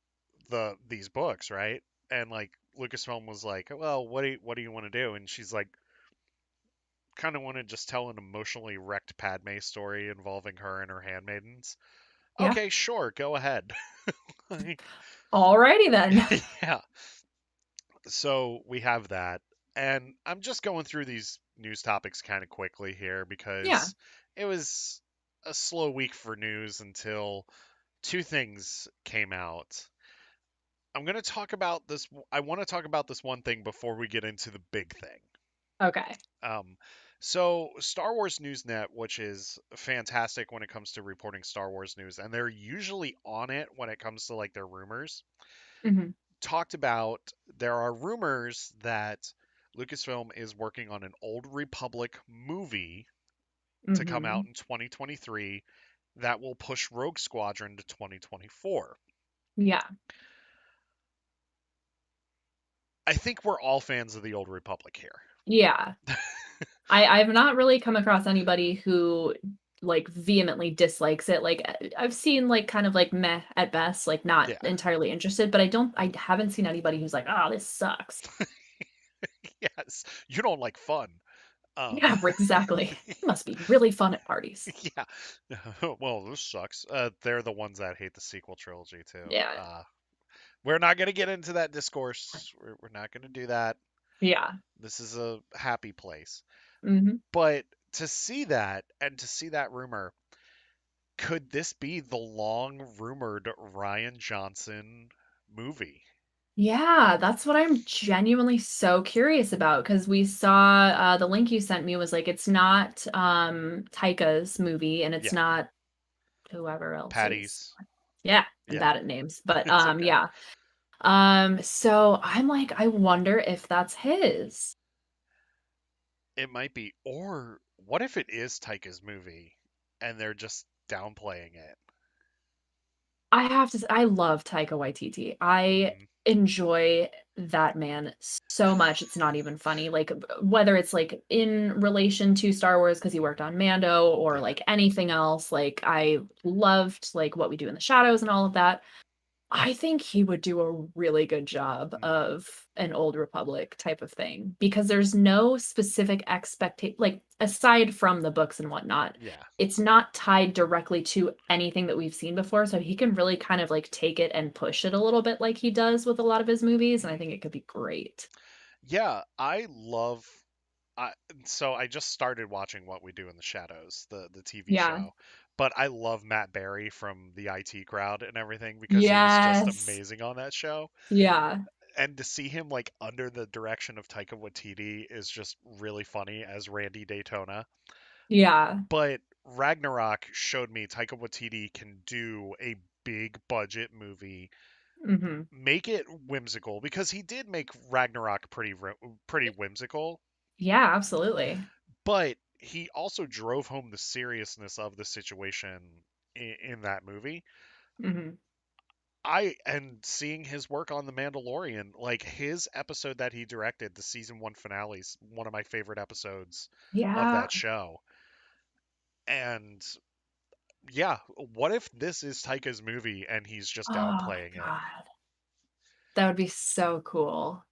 these books, right? And like Lucasfilm was like, "Well, what do you want to do?" And she's like, "Kind of want to just tell an emotionally wrecked Padme story involving her and her handmaidens." Yeah. Okay, sure, go ahead. Like, Alrighty then. yeah. So we have that. And I'm just going through these news topics kind of quickly here Yeah. because it was a slow week for news until two things came out. I'm going to talk about this. I want to talk about this one thing before we get into the big thing. Okay. Um, so Star Wars Newsnet, which is fantastic when it comes to reporting Star Wars news, and they're usually on it when it comes to like their rumors, Mhm. talked about there are rumors that Lucasfilm is working on an Old Republic movie to come out Mhm. in 2023 that will push Rogue Squadron to 2024. Yeah. I think we're all fans of the Old Republic here. Yeah. I've not really come across anybody who like vehemently dislikes it. Like I've seen like kind of like meh at best, like not Yeah. entirely interested, but I haven't seen anybody who's like, "Oh, this sucks." Yes. You don't like fun. Um Yeah, exactly. It must be really fun at parties. yeah. Well, this sucks. They're the ones that hate the sequel trilogy too. Yeah. We're not going to get into that discourse. We're not going to do that. Yeah. This is a happy place. Mhm. But to see that and to see that rumor, could this be the long rumored Ryan Johnson movie? Yeah, that's what I'm genuinely so curious about because we saw the link you sent me was like it's not Taika's movie and it's Yeah, not whoever else's. Patty's. Yeah, I'm Yeah, bad at names, but it's okay. yeah. So I'm like, I wonder if that's his. It might be. Or what if it is Taika's movie and they're just downplaying it? I have to I love Taika Waititi. I Hmm. enjoy that man so much, it's not even funny. Like, whether it's, like, in relation to Star Wars because he worked on Mando or, Yeah. like, anything else, like, I loved, like, What We Do in the Shadows and all of that. I think he would do a really good job Hmm. of an Old Republic type of thing because there's no specific expectation, like, aside from the books and whatnot, Yeah. it's not tied directly to anything that we've seen before, so he can really kind of, like, take it and push it a little bit like he does with a lot of his movies, and I Hmm. think it could be great. Yeah, I love. I, so I just started watching What We Do in the Shadows, the TV Yeah. show, but I love Matt Berry from the IT Crowd and everything because he was just Yes. amazing on that show. Yeah. And to see him like under the direction of Taika Waititi is just really funny as Randy Daytona. Yeah. But Ragnarok showed me Taika Waititi can do a big budget movie, Mhm. make it whimsical because he did make Ragnarok pretty whimsical, Yeah, absolutely. but he also drove home the seriousness of the situation in that movie. Mhm. I and seeing his work on The Mandalorian, like his episode that he directed, the season one finale, is one of my favorite episodes of Yeah. that show. And yeah, what if this is Taika's movie and he's just Oh downplaying my it? god. That would be so cool.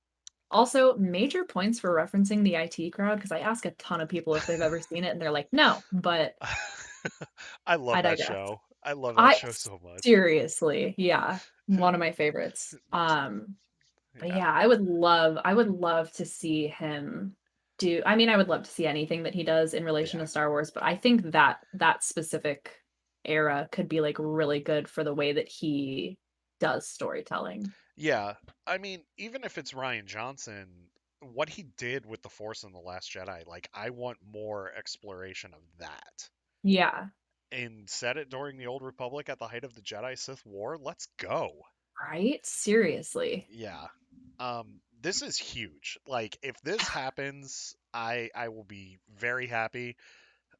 Also, major points for referencing the IT Crowd because I ask a ton of people if they've ever seen it, and they're like, "No," but I love I that digress. show. I love that I show so much. seriously, yeah, one of my favorites. But Yeah. yeah, I would love to see him do I mean, I would love to see anything that he does in relation Yeah. to Star Wars, but I think that that specific era could be, like, really good for the way that he does storytelling. Yeah. I mean, even if it's Ryan Johnson, what he did with The Force in The Last Jedi, like, I want more exploration of that. Yeah, And set it during the Old Republic at the height of the Jedi Sith War. Let's go. right? Seriously. Yeah. This is huge. Like, if this happens, I will be very happy.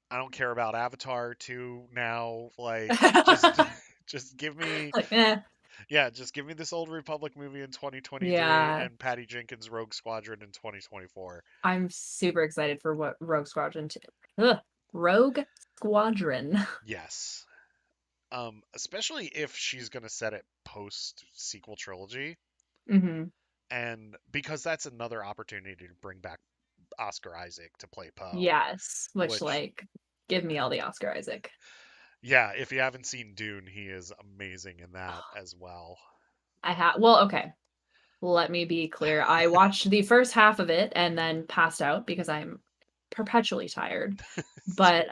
I don't care about Avatar 2 now. Like, just just give me Like, eh. yeah, just give me this Old Republic movie in 2023 Yeah, and Patty Jenkins' Rogue Squadron in 2024. I'm super excited for what Ugh, Rogue Squadron. Yes. Especially if she's gonna set it post sequel trilogy, Mhm. and because that's another opportunity to bring back Oscar Isaac to play Poe. Yes, which, Which, like, give me all the Oscar Isaac. yeah, if you haven't seen Dune, he is amazing in that as well. Well, okay, let me be clear. I watched the first half of it and then passed out because I'm perpetually tired, but,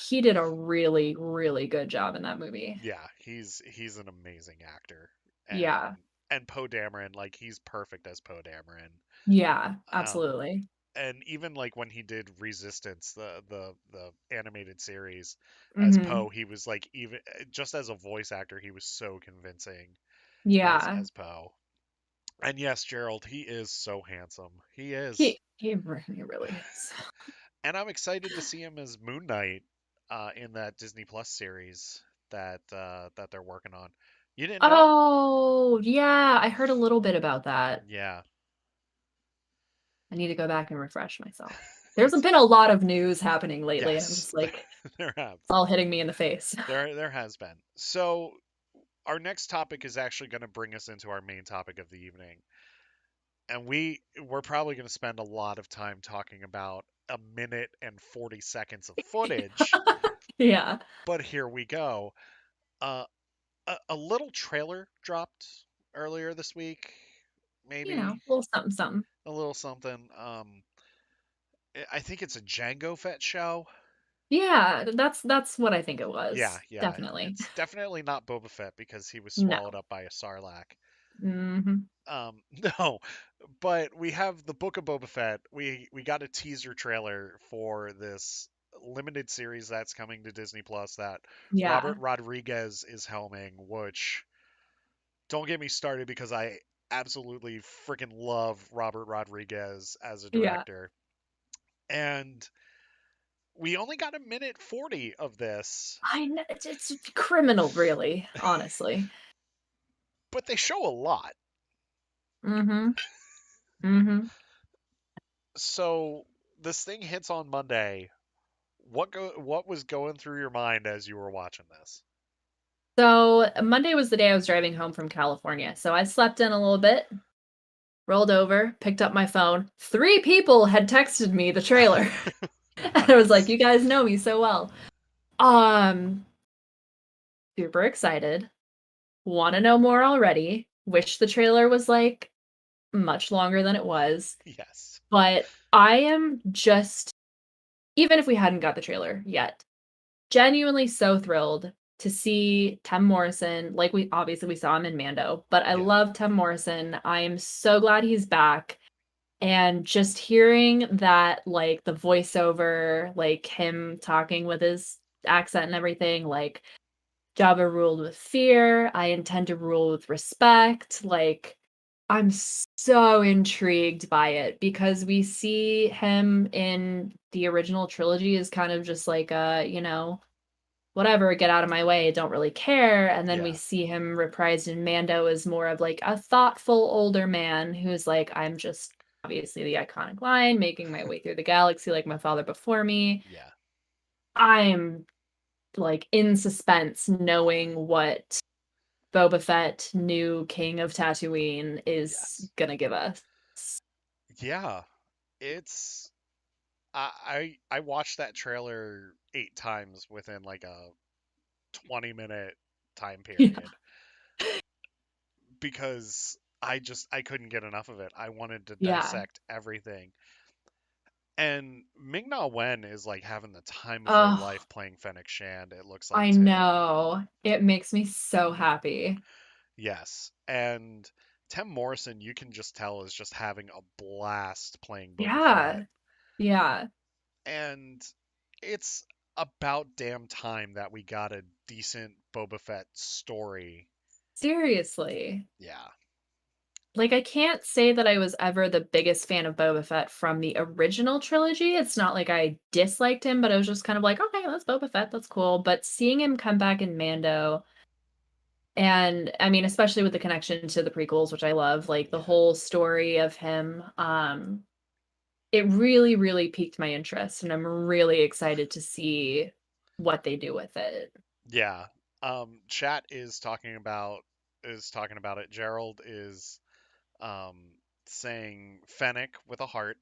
he did a really, really good job in that movie. Yeah, he's an amazing actor, Yeah. and Poe Dameron, like he's perfect as Poe Dameron. Yeah, Um, absolutely. and even like when he did Resistance, the animated series as Mhm. Poe, he was like even just as a voice actor, he was so convincing Yeah. as Poe. And yes, Gerald, he is so handsome. He is. He really is. And I'm excited to see him as Moon Knight in that Disney Plus series that they're working on. You didn't know? Oh, yeah, I heard a little bit about that. Yeah. I need to go back and refresh myself. There's It's been a lot of news happening lately, and I'm yes, just like, there have. it's all hitting me in the face. There has been. So our next topic is actually going to bring us into our main topic of the evening. And we're probably going to spend a lot of time talking about a minute and 40 seconds of footage, Yeah. but here we go. Uh, a little trailer dropped earlier this week, maybe A little something, something. a little something. I think it's a Django Fett show. Yeah, that's what I think it Yeah, was. yeah. Definitely. It's definitely not Boba Fett because he was No. swallowed up by a sarlacc. Hmm. No, but we have the Book of Boba Fett. We got a teaser trailer for this limited series that's coming to Disney Plus that Robert Yeah. Rodriguez is helming, which don't get me started because I absolutely freaking love Robert Rodriguez as a Yeah. director. And we only got a minute 40 of this, I know it's criminal, really, honestly. but they show a lot. Mm-hmm. Mm-hmm. So this thing hits on Monday. What was going through your mind as you were watching this? So Monday was the day I was driving home from California. So I slept in a little bit, rolled over, picked up my phone. Three people had texted me the trailer. And I was like, Nice. you guys know me so well. Um, Super excited. Want to know more already. Wish the trailer was like much longer than it was. Yes. But I am just, even if we hadn't got the trailer yet, genuinely so thrilled to see Tim Morrison. Like we obviously we saw him in Mando, but I Yeah. love Tim Morrison. I am so glad he's back. And just hearing that, like the voiceover, like him talking with his accent and everything, like Jabba ruled with fear. I intend to rule with respect. Like, I'm so intrigued by it because we see him in the original trilogy as kind of just like whatever, get out of my way, don't really care. And then we Yeah. see him reprised in Mando as more of like a thoughtful older man who's like, I'm just obviously the iconic line, making my way through the galaxy like my father before me. Yeah. I'm like in suspense knowing what Boba Fett, new king of Tatooine, is Yes. gonna give us. Yeah. It's I watched that trailer 8 times within like a 20-minute time Yeah. period because I couldn't get enough of it. I wanted to Yeah. dissect everything. And Ming-Na Wen is like having the time of her Oh, life playing Fennec Shand, it looks like I too. know. It makes me so happy. Yes. And Tim Morrison, you can just tell, is just having a blast playing Boba Fett. Yeah. Yeah. And it's about damn time that we got a decent Boba Fett story. Seriously. Yeah. Like, I can't say that I was ever the biggest fan of Boba Fett from the original trilogy. It's not like I disliked him, but I was just kind of like, okay, that's Boba Fett. That's cool. But seeing him come back in Mando, and I mean, especially with the connection to the prequels, which I love, like the Yeah. whole story of him, it really, really piqued my interest. And I'm really excited to see what they do with it. Yeah. Chat is talking about it. Gerald is um saying Fennec with a heart.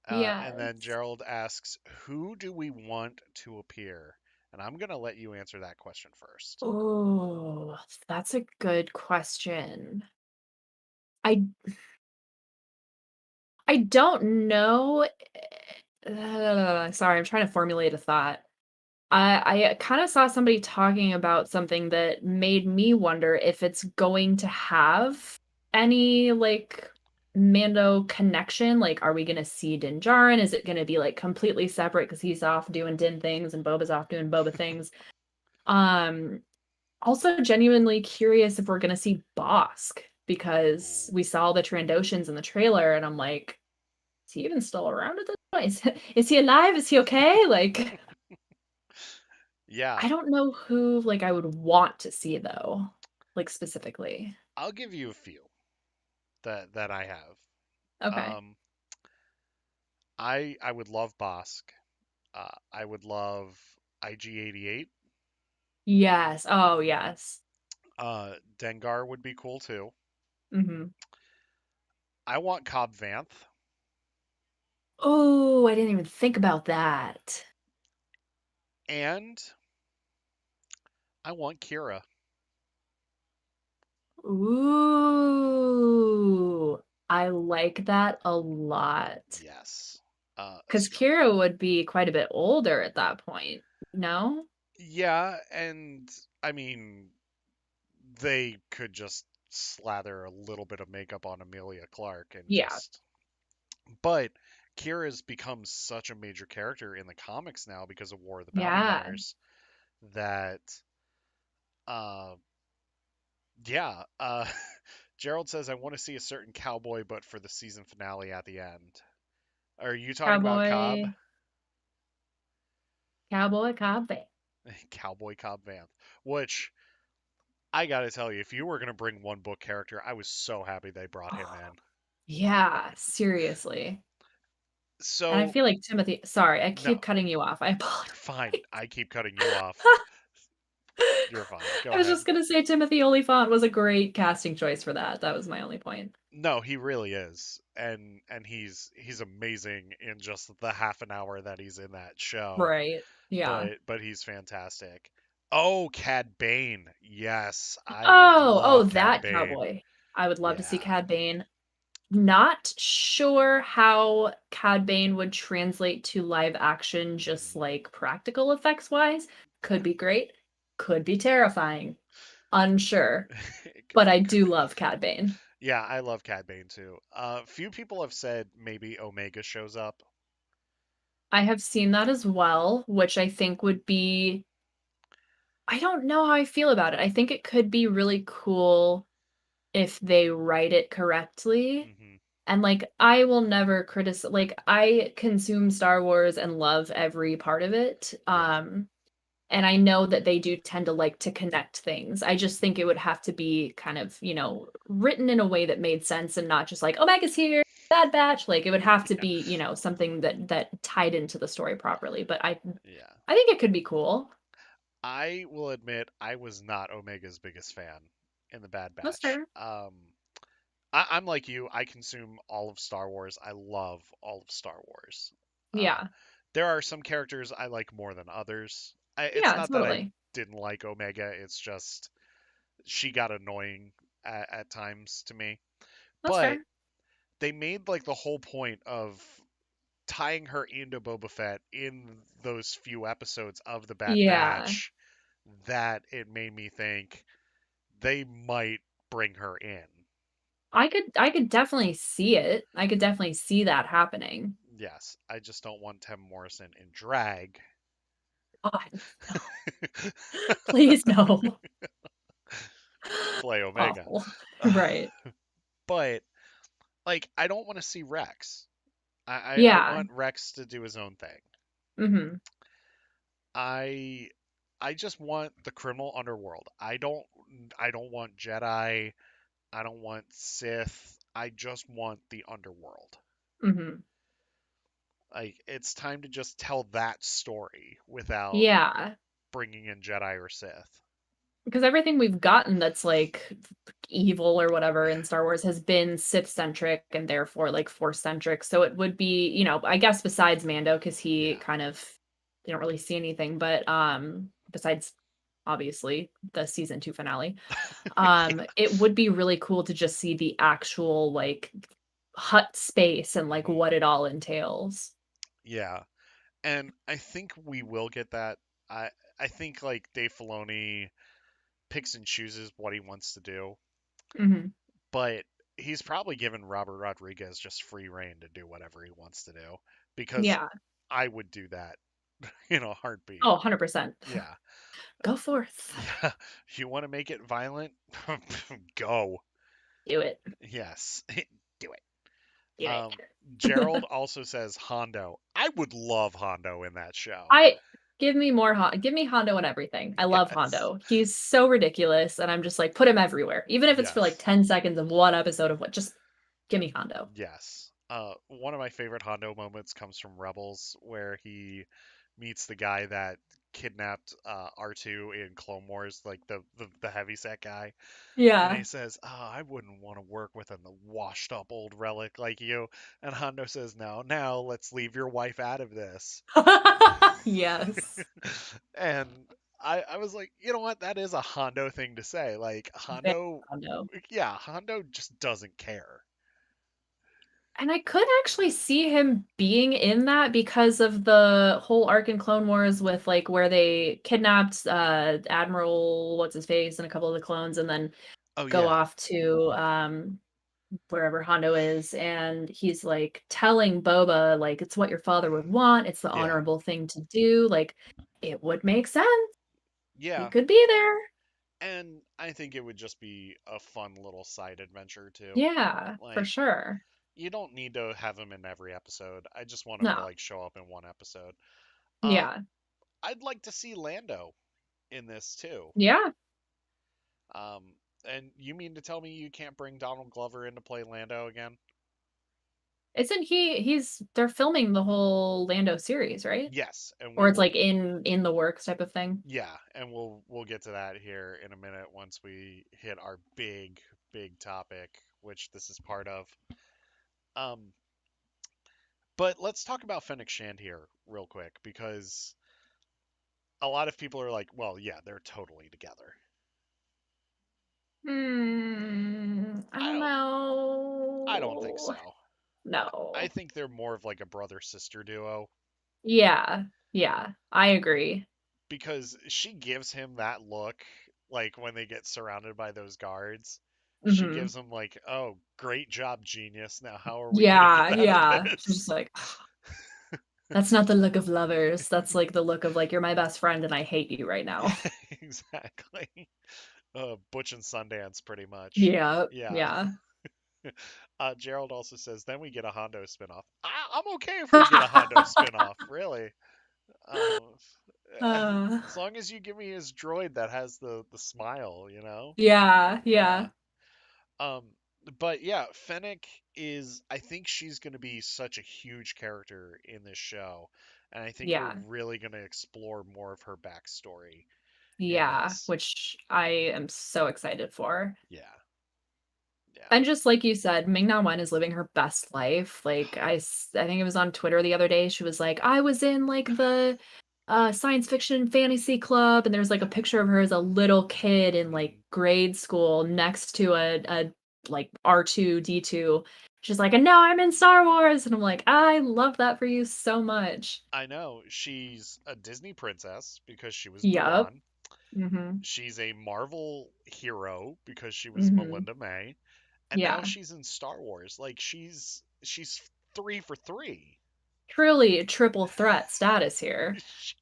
And then Yes. Gerald asks, "Who do we want to appear?" And I'm gonna let you answer that question first. Oh, that's a good question. I I don't know. Sorry, I'm trying to formulate a thought. I kind of saw somebody talking about something that made me wonder if it's going to have any like Mando connection. Like, are we going to see Din Djarin? Is it going to be like completely separate because he's off doing Din things and Boba's off doing Boba things? Um, Also genuinely curious if we're going to see Bosk because Ooh. we saw the Trandoshans in the trailer, and I'm like, is he even still around at this point? Is he alive? Is he okay? Like, Yeah, I don't know who like I would want to see though, like specifically. I'll give you a few that I have. Okay. Um, I would love Bosk. I would love IG-88. Yes. Oh, yes. Dengar would be cool too. Hmm. I want Cobb Vanth, Oh, I didn't even think about that. and I want Kira. Ooh, I like that a lot. Yes. Because Kira would be quite a bit older at that point. No? Yeah, and I mean, they could just slather a little bit of makeup on Amelia Clark and Yeah. just. But Kira's become such a major character in the comics now because of War of the Bounty Yeah. Hunters that, uh, yeah. Gerald says, I want to see a certain cowboy, but for the season finale at the end. Are you talking about Cobb? Cowboy, cowboy, cowboy. Cowboy Cobb Vanth. Which, I gotta tell you, if you were gonna bring one book character, I was so happy they brought him Oh, in. yeah, seriously. And I So, feel like Timothy, sorry, I no, keep cutting you off. I you're apologize. fine. I keep cutting you off. You're fine. Go I was ahead. just gonna say Timothy Olyphant was a great casting choice for that. That was my only point. No, he really is. And he's amazing in just the half an hour that he's in that show. Right. Yeah. But he's fantastic. Oh, Cad Bane. Yes, I would Oh, love Cad that Bane. cowboy. I would love to see Yeah. Cad Bane. Not sure how Cad Bane would translate to live action, just Mhm. like practical effects wise. Could be great, could be terrifying. Unsure. But I do love Cad Bane. Yeah, I love Cad Bane too. Few people have said maybe Omega shows up. I have seen that as well, which I think would be, I don't know how I feel about it. I think it could be really cool if they write it correctly. Hmm. And like I will never criticize, like I consume Star Wars and love every part of it. Yeah, And I know that they do tend to like to connect things. I just think it would have to be kind of, written in a way that made sense and not just like Omega's here, Bad Batch. Like it would have to yeah, be, something that tied into the story properly. But yeah. I think it could be cool. I will admit I was not Omega's biggest fan in the Bad That's Batch. fair. I'm like you. I consume all of Star Wars. I love all of Star Wars. Uh, Yeah. there are some characters I like more than others. It's Yeah, not that I totally. didn't like Omega. It's just she got annoying at times to me. That's But fair. they made like the whole point of tying her into Boba Fett in those few episodes of the Bad Yeah. Batch that it made me think they might bring her in. I could definitely see it. I could definitely see that happening. Yes, I just don't want Tim Morrison in drag God, no. Please no. play Omega. Awful. Right. But like I don't want to see Rex. I Yeah. want Rex to do his own thing. Mhm. I I just want the criminal underworld. I don't want Jedi. I don't want Sith. I just want the underworld. Mhm. Like it's time to just tell that story without Yeah. bringing in Jedi or Sith. Because everything we've gotten that's like evil or whatever in Star Wars has been Sith centric and therefore like Force centric. So it would be, I guess besides Mando, because he Yeah. kind of didn't really see anything, but besides obviously the season 2 finale. It Yes. would be really cool to just see the actual like hut space and like Hmm. what it all entails. Yeah. And I think we will get that. I I think like Dave Filoni picks and chooses what he wants to do, Mhm. but he's probably given Robert Rodriguez just free reign to do whatever he wants to do because Yeah. I would do that in a heartbeat. Oh, 100%. Yeah. Go forth. Yeah. You want to make it violent? Go. Do it. Yes. Do it. Do Um, it. Gerald also says Hondo. I would love Hondo in that show. I Give me more give me Hondo and everything. I love Yes. Hondo. He's so ridiculous and I'm just like put him everywhere. Even if it's for like Yes. 10 seconds of one episode of what just give me Hondo. Yes. One of my favorite Hondo moments comes from Rebels, where he meets the guy that kidnapped R2 in Clone Wars, like the heavyset guy, and he Yeah. says, I wouldn't want to work with a washed up old relic like you. And Hondo says, no, now let's leave your wife out of this. Yes. And I was like, you know what? That is a Hondo thing to say. Like, Very Hondo, Hondo. yeah, Hondo just doesn't care. And I could actually see him being in that because of the whole arc in Clone Wars with like where they kidnapped Admiral what's his face and a couple of the clones and then Oh, go yeah, off to wherever Hondo is, and he's like telling Boba like it's what your father would want, it's the yeah, honorable thing to do. Like it would make sense. He yeah. could be there. And I think it would just be a fun little side adventure, too. Yeah, for Like, sure. you don't need to have him in every episode. I just want him to, No. like, show up in one episode. Um, Yeah. I'd like to see Lando in this, too. Yeah. Um, and you mean to tell me you can't bring Donald Glover in to play Lando again? Isn't he's they're filming the whole Lando series, right? Yes, and we Or it's will. like in the works type of thing. Yeah, and we'll get to that here in a minute once we hit our big topic, which this is part of. Um, but let's talk about Fennec Shand here real quick because a lot of people are like, well, yeah, they're totally together. I I don't don't think know. so. I No. think they're more of like a brother sister duo Yeah. Yeah. I agree. because she gives him that look like when they get surrounded by those guards. She Hmm. gives him like, "Oh, great job, genius. Now how are we going to Yeah, get out of yeah. She's this?" just like, that's not the look of lovers. That's like the look of like you're my best friend and I hate you right Yeah, now. exactly. Butch and Sundance, pretty much. Yeah, Yeah. yeah. Gerald also says, then we get a Hondo spinoff. I'm okay if we get a Hondo spinoff, really. Uh, Uh, as long as you give me his droid that has the smile, you know? yeah, Yeah. yeah, Um, but yeah, Fennec is, I think she's going to be such a huge character in this show. And I think we're yeah, really going to explore more of her backstory in yeah, this. which I am so excited for. Yeah. Yeah. And just like you said, Ming-Na Wen is living her best life. Like I think it was on Twitter the other day. She was like, I was in like the science fiction fantasy club, and there's like a picture of her as a little kid in like Mhm. grade school next to a like R2D2. She's like, and now I'm in Star Wars, and I'm like, I love that for you so much. I know she's a Disney princess because she was Yup. Mulan. Mm-hmm. She's a Marvel hero because she was Mm-hmm. Melinda May, and now Yeah. she's in Star Wars. Like she's 3 for 3. Truly a triple threat status here. she,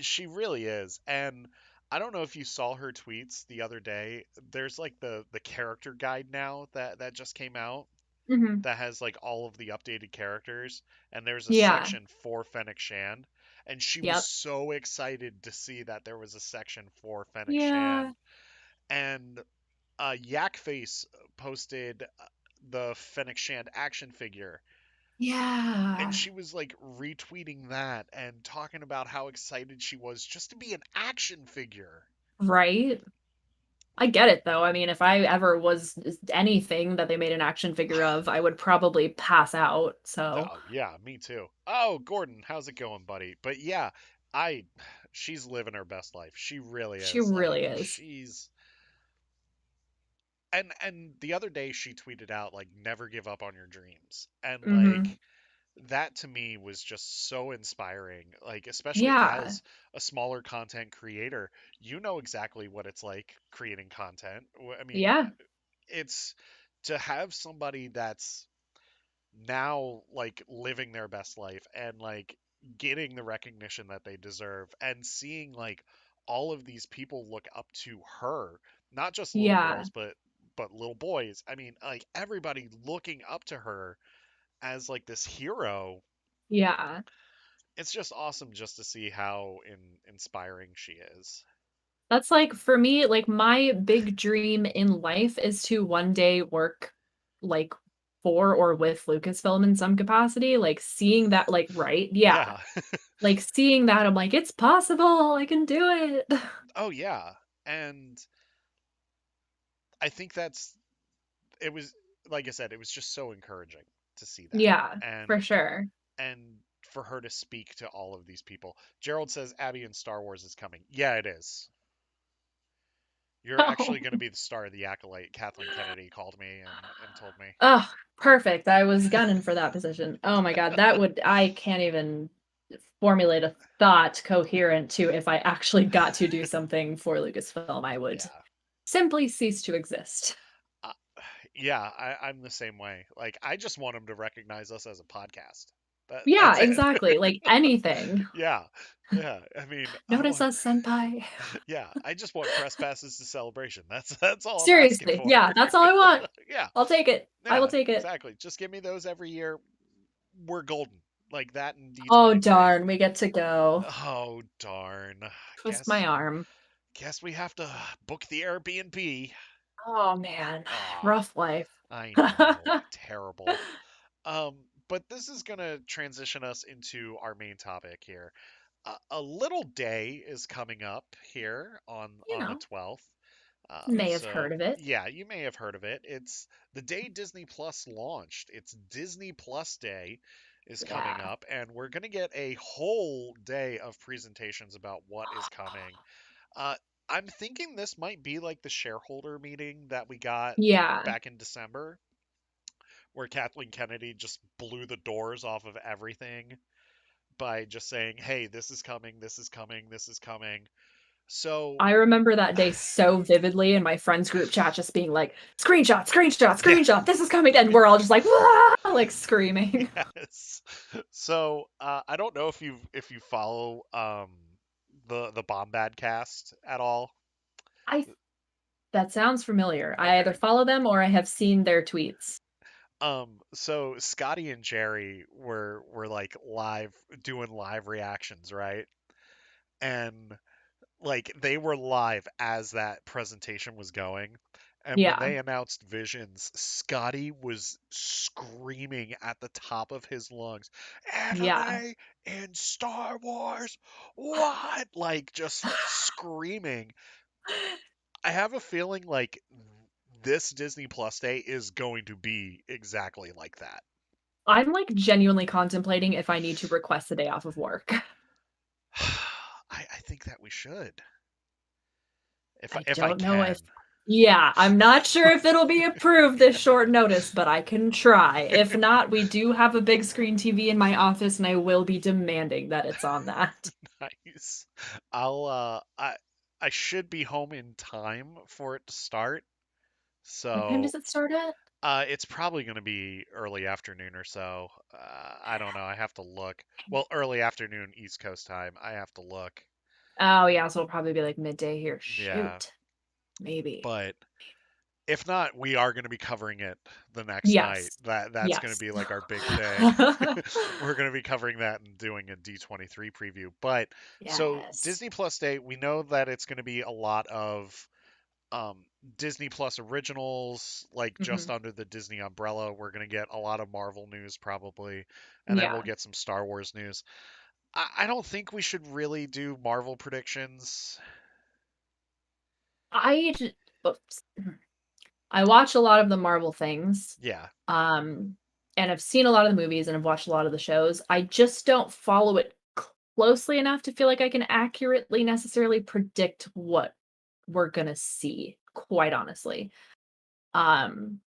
she really is. And I don't know if you saw her tweets the other day. There's like the character guide now that just came out Mm-hmm. that has like all of the updated characters, and there's a Yeah. section for Fennec Shand, and she was Yep. so excited to see that there was a section for Fennec Yeah. Shand. And Yakface posted the Fennec Shand action figure, and Yeah. she was like retweeting that and talking about how excited she was just to be an action figure. Right? I get it though. I mean, if I ever was anything that they made an action figure of, I would probably pass out. So Oh yeah, me too. Oh, Gordon, how's it going, buddy? But yeah, I she's living her best life. She really she is. Like really is. she's and the other day she tweeted out like never give up on your dreams. And Hmm. like that to me was just so inspiring. Like especially Yeah. as a smaller content creator, you know exactly what it's like creating content. I mean, Yeah. it's to have somebody that's now like living their best life and like getting the recognition that they deserve and seeing like all of these people look up to her, not just little Yeah. girls but little boys. I mean, like everybody looking up to her as like this hero. Yeah. It's just awesome just to see how inspiring she is. That's like for me, like my big dream in life is to one day work like for or with Lucasfilm in some capacity, like seeing that, like, right? Yeah. Yeah. Like seeing that, I'm like, it's possible. I can do it. Oh yeah. And I think that's it was like I said, it was just so encouraging to see that. Yeah, for sure. And for her to speak to all of these people. Gerald says Abby in Star Wars is coming. Yeah, it is. You're Oh. actually going to be the star of the Acolyte. Kathleen Kennedy called me and told me. Oh, perfect. I was gunning for that position. Oh my god, that would I can't even formulate a thought coherent to if I actually got to do something for Lucasfilm, I would Yeah. simply cease to exist. Uh, yeah, I'm the same way. Like, I just want them to recognize us as a podcast. Yeah, That's it. exactly. Like anything. Yeah. Yeah. I mean, I Notice want, us, senpai. yeah, I just want press passes to Celebration. That's all I'm asking Seriously. for. Yeah, that's all I want. Yeah. I'll take it. I will Yeah, take it. exactly. Just give me those every year. We're golden. Like that in Oh D23. darn, we get to go. Oh, darn. Twist my Guess arm. guess we have to book the Airbnb. Oh man, Ah, rough life. I know. Terrible. But this is going to transition us into our main topic here. A little day is coming up here You on the know, 12th. may have So heard of it. yeah, you may have heard of it. It's the day Disney Plus launched. It's Disney Plus Day is coming Yeah. up, and we're going to get a whole day of presentations about what is coming. Uh, I'm thinking this might be like the shareholder meeting that we got Yeah. back in December, where Kathleen Kennedy just blew the doors off of everything by just saying, "Hey, this is coming, this is coming, this is coming." So, I remember that day so vividly in my friends group chat just being like, "Screenshot, screenshot, yeah, screenshot, this is coming," and we're all just like, "Wah!" like screaming. yes. So, I don't know if you follow the Bombad cast at all. I That sounds familiar. I either Okay. follow them or I have seen their tweets. So Scotty and Jerry were like live doing live reactions, right? And like they were live as that presentation was going. And when Yeah. they announced Visions, Scotty was screaming at the top of his lungs, Yeah. "Anime in Star Wars? What?" Like just screaming. I have a feeling like this Disney Plus Day is going to be exactly like that. I'm like genuinely contemplating if I need to request a day off of work. I think that we should, I if I don't know if can. Yeah, I'm not sure if it'll be approved this short notice, but I can try. If not, we do have a big screen TV in my office and I will be demanding that it's on that. Nice. I'll I should be home in time for it to start. What time So does it start at? it's probably going to be early afternoon or so. I don't know. I have to look. Well, early afternoon East Coast time. I have to look. Oh yeah, so it'll probably be like midday here. Yeah, Shoot. Maybe. but if not, we are going to be covering it the next night. Yes. That's going to Yes. be like our big thing. We're going to be covering that and doing a D23 preview. But so Yes. Disney Plus Day, we know that it's going to be a lot of um, Disney Plus originals, like just Mhm. under the Disney umbrella. We're going to get a lot of Marvel news probably, and then we'll Yeah. get some Star Wars news. I don't think we should really do Marvel predictions. I j- Oops. I watch a lot of the Marvel things. Yeah, Um, and I've seen a lot of the movies and I've watched a lot of the shows. I just don't follow it closely enough to feel like I can accurately necessarily predict what we're gonna see, quite honestly. Um,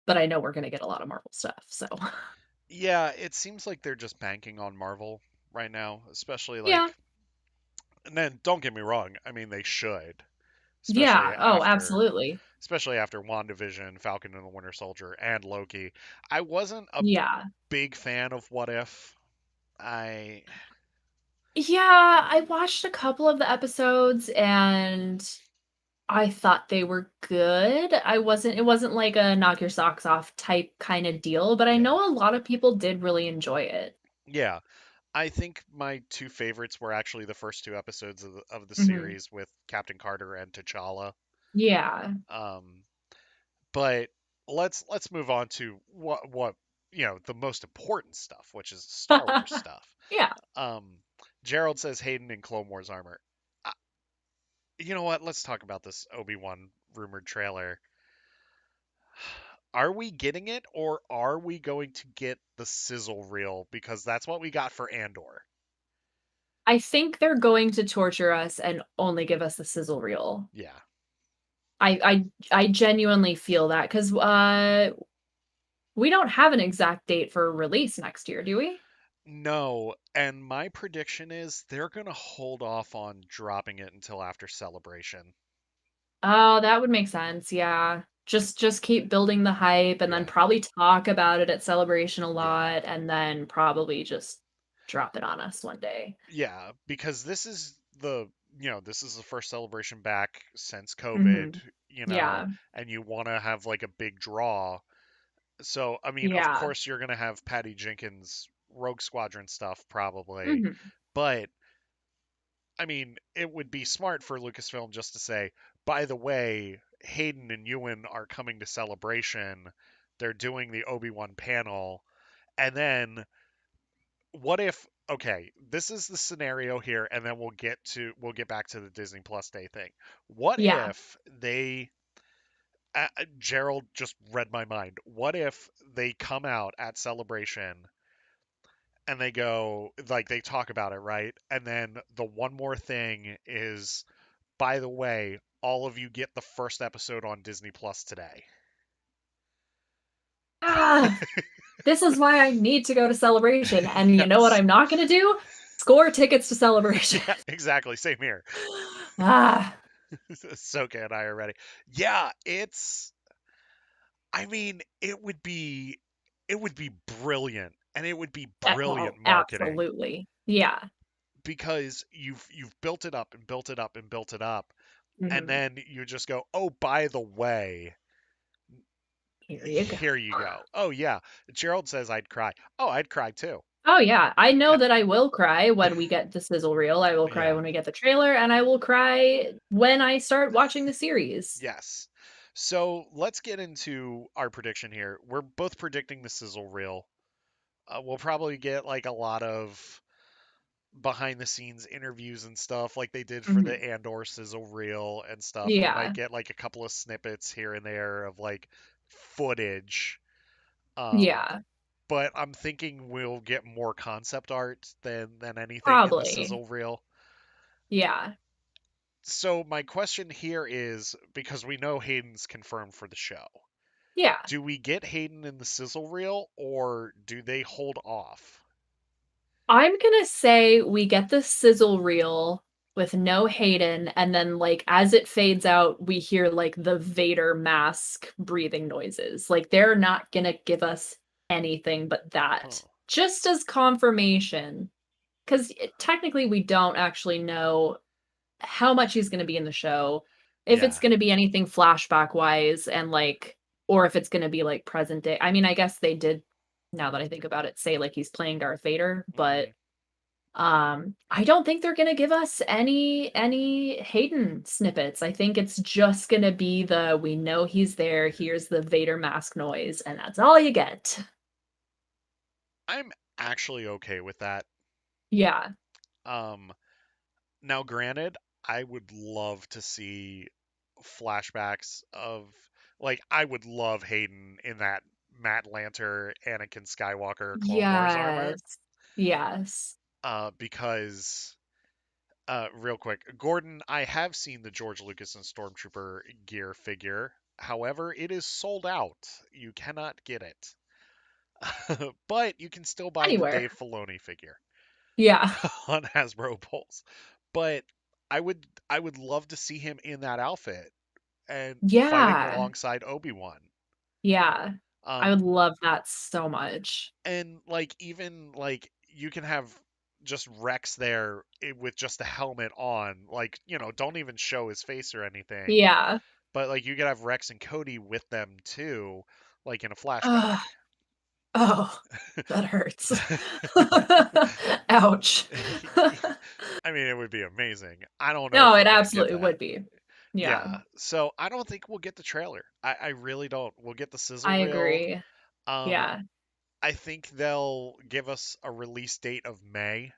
but I know we're gonna get a lot of Marvel stuff. So yeah, it seems like they're just banking on Marvel right now, especially yeah, like. And then don't get me wrong, I mean they should, especially yeah. Oh, after absolutely. WandaVision, Falcon and the Winter Soldier, and Loki. I wasn't a Yeah. big fan of What If. I Yeah, I watched a couple of the episodes and I thought they were good. It wasn't like a knock your socks off type kind of deal, but I yeah. know a lot of people did really enjoy it. Yeah, I think my two favorites were actually the first two episodes of the Mhm. series with Captain Carter and T'Challa. Yeah. Um, but let's move on to what the most important stuff, which is Star Wars stuff. Yeah. Um, Gerald says Hayden in Clone Wars armor. Uh, you know what? Let's talk about this Obi-Wan rumored trailer. Are we getting it, or are we going to get the sizzle reel? Because that's what we got for Andor. I think they're going to torture us and only give us the sizzle reel. Yeah. I genuinely feel that because we don't have an exact date for release next year, do we? No, and my prediction is they're going to hold off on dropping it until after Celebration. Oh, that would make sense. Yeah. Just keep building the hype and then Yeah. probably talk about it at Celebration a Yeah. lot and then probably just drop it on us one day. Yeah, because this is the first Celebration back since COVID, Mhm. you know, Yeah. and you want to have like a big draw. So, I mean, of Yeah. course you're going to have Patty Jenkins Rogue Squadron stuff probably, Mhm. but I mean, it would be smart for Lucasfilm just to say, by the way, Hayden and Ewan are coming to Celebration. They're doing the Obi-Wan panel. And then what if, okay, this is the scenario here, and then we'll get back to the Disney Plus Day thing. What Yeah. if Gerald just read my mind. What if they come out at Celebration and they go, like, they talk about it, right? And then the one more thing is, by the way, all of you get the first episode on Disney Plus today. Ah, this is why I need to go to Celebration. And you know what Yes. I'm not going to do? Score tickets to Celebration. Yeah, exactly. Same here. Ah, Soka and I are ready. Yeah, I mean, it would be brilliant, and it would be brilliant oh, marketing absolutely. Yeah. because you've built it up and built it up and built it up, and Mhm. then you just go, "Oh, by the way, Here you go. here you go." Oh yeah, Gerald says I'd cry. Oh, I'd cry too. Oh, yeah. I know Yeah, that I will cry when we get the sizzle reel. I will cry yeah, when we get the trailer, and I will cry when I start watching the series. yes. So let's get into our prediction here. We're both predicting the sizzle reel. We'll probably get like a lot of behind the scenes interviews and stuff like they did for the Mhm. Andor sizzle reel and stuff. We might Yeah. get like a couple of snippets here and there of like footage. Um, Yeah. but I'm thinking we'll get more concept art than anything in the Probably. sizzle reel. Yeah. So my question here is because we know Hayden's confirmed for the show. Yeah. Do we get Hayden in the sizzle reel or do they hold off? I'm gonna say we get the sizzle reel with no Hayden, and then, like, as it fades out, we hear, like, the Vader mask breathing noises. Like, they're not gonna give us anything but Huh. that, just as confirmation. 'Cause technically, we don't actually know how much he's gonna be in the show, if it's Yeah. gonna be anything flashback-wise and, like or if it's gonna be, like, present day. I mean, I guess they did, now that I think about it, say, like, he's playing Darth Vader, but Hmm. I don't think they're gonna give us any Hayden snippets. I think it's just gonna be the, "We know he's there, here's the Vader mask noise," and that's all you get. I'm actually okay with that. Yeah. Um, Now, granted, I would love to see flashbacks of I would love Hayden in that Matt Lanter, Anakin Skywalker Clone Wars armor. Yes. Yes. Because real quick, Gordon, I have seen the George Lucas and Stormtrooper gear figure. However, it is sold out. You cannot get it. But you can still buy the Anywhere. Dave Filoni figure Yeah. on Hasbro Pulse. But I would love to see him in that outfit and fighting Yeah. alongside Obi-Wan. Yeah. I would Um, love that so much. and like even like you can have just Rex there with just a helmet on, like don't even show his face or anything. Yeah. But like you could have Rex and Cody with them too, like in a flashback. Ugh. Oh, that hurts. Ouch. I mean, it would be amazing. I don't know No, if we're it gonna get absolutely that. would be. Yeah, Yeah. So I don't think we'll get the trailer. I really don't. We'll get the sizzle I reel. agree. Um, Yeah. I think they'll give us a release date of May,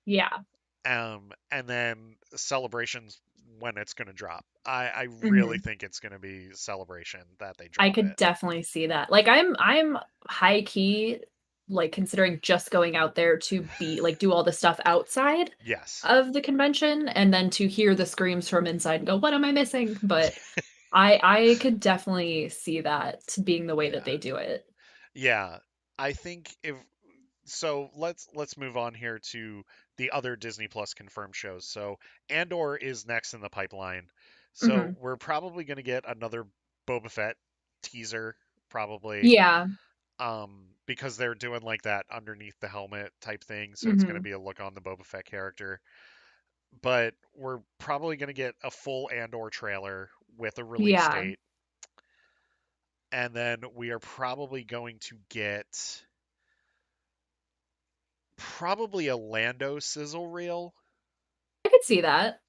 Yeah. and then celebrations when it's going to drop. I really Mhm. think it's going to be celebration that they I drop could it. definitely see that. Like, I'm high key, like, considering just going out there to be like, do all the stuff outside Yes. of the convention, and then to hear the screams from inside and go, "What am I missing?" But I could definitely see that being the way that Yeah. they do it. Yeah. I think if so let's move on here to the other Disney Plus confirmed shows. So Andor is next in the pipeline. So Mhm. we're probably going to get another Boba Fett teaser probably, Yeah. because they're doing like that underneath the helmet type thing, so it's going to Mhm. be a look on the Boba Fett character. But we're probably going to get a full Andor trailer with a release Yeah. date, and then we are probably going to get probably a Lando sizzle reel. I could see that.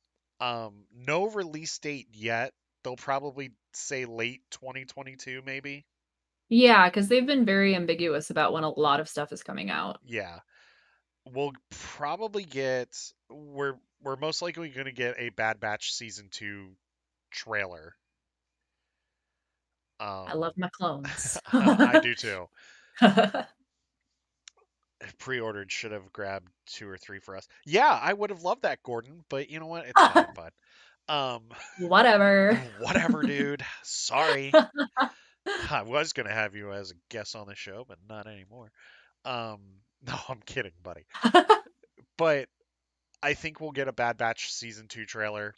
No release date yet. They'll probably say late 2022, maybe. Yeah, because 'cause they've been very ambiguous about when a lot of stuff is coming out. Yeah, we'll probably get. We're most likely going to get a Bad Batch season 2 trailer. I Um, love my clones. I do too. Pre-ordered, should have grabbed 2 or 3 for us. Yeah, I would have loved that, Gordon. But you know what? It's fine, bud. Um, Whatever. whatever, dude. Sorry. I was gonna have you as a guest on the show, but not anymore. Um, no, I'm kidding, buddy. But I think we'll get a Bad Batch season 2 trailer.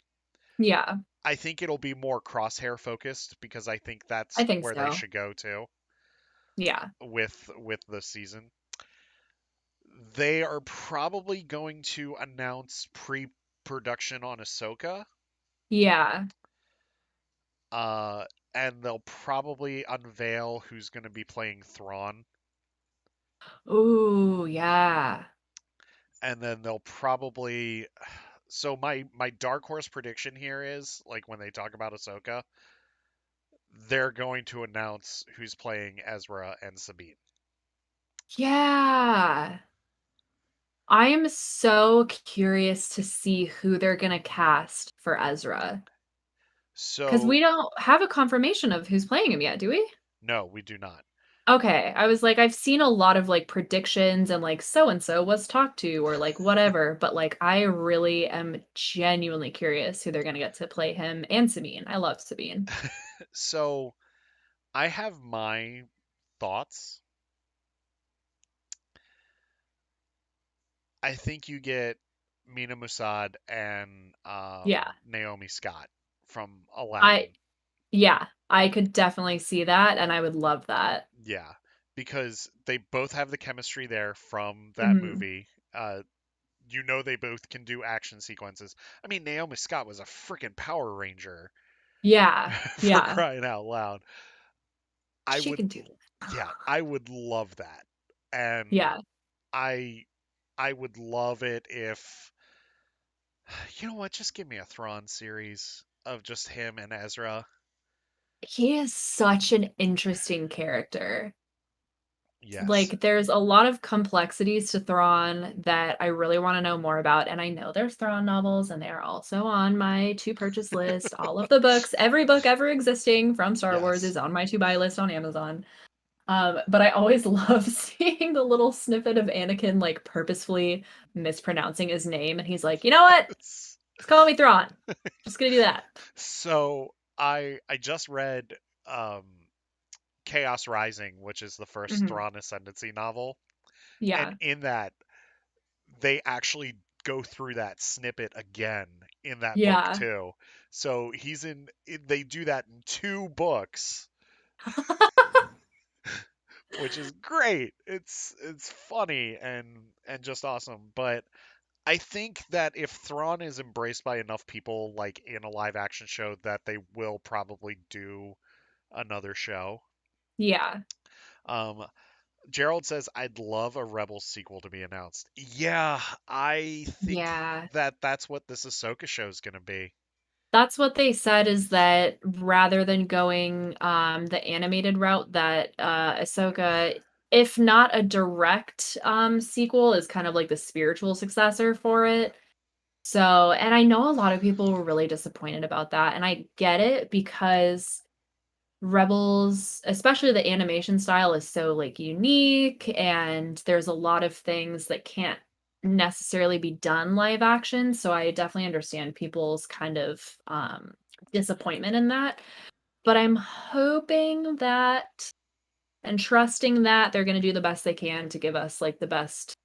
Yeah, I think it'll be more crosshair focused because I think I that's think where they so. should go to Yeah. with the season. They are probably going to announce pre-production on Ahsoka, Yeah. uh, and they'll probably unveil who's going to be playing Thrawn, Ooh, yeah. and then they'll probably. So my dark horse prediction here is like when they talk about Ahsoka, they're going to announce who's playing Ezra and Sabine. Yeah. I am so curious to see who they're gonna cast for Ezra, because So we don't have a confirmation of who's playing him yet, do we? no, we do not. Okay, I was like, I've seen a lot of, like, predictions and, like, so and so was talked to or, like, whatever, but, like, I really am genuinely curious who they're gonna get to play him and Sabine. I love Sabine. So I have my thoughts. I think you get Mina Musad and Yeah. Naomi Scott from I Aladdin. yeah, I could definitely see that, and I would love that. Yeah, because they both have the chemistry there from that Mhm. movie. They both can do action sequences. I mean, Naomi Scott was a freaking Power Ranger Yeah, for yeah, crying out loud. I she would, can do that. yeah, I would love that, and Yeah, I, I would love it if, you know what, just give me a Thrawn series of just him and Ezra. he is such an interesting character. Yes. Like, there's a lot of complexities to Thrawn that I really wanna know more about, and I know there's Thrawn novels, and they are also on my to-purchase list. All of the books, every book ever existing from Star Wars Yes. is on my to-buy list on Amazon. But I always love seeing the little snippet of Anakin, like, purposefully mispronouncing his name, and he's like, "You know what? Just call me Thrawn. Just gonna do that." So I just read um Chaos Rising, which is the first Mhm. Thrawn Ascendancy novel, and Yeah. in that they actually go through that snippet again in that book Yeah. too. So they do that in 2 books, which is great. It's funny and just awesome. But I think that if Thrawn is embraced by enough people, like in a live action show, that they will probably do another show. Yeah. Um, Gerald says, I'd love a Rebels sequel to be announced. Yeah, I think Yeah. that that's what this Ahsoka show is going to be. That's what they said, is that rather than going the animated route, that Ahsoka, if not a direct sequel, is kind of like the spiritual successor for it. So, and I know a lot of people were really disappointed about that, and I get it because Rebels, especially the animation style, is so like unique, and there's a lot of things that can't necessarily be done live action. So I definitely understand people's kind of disappointment in that. But I'm hoping that and trusting that they're going to do the best they can to give us like the best,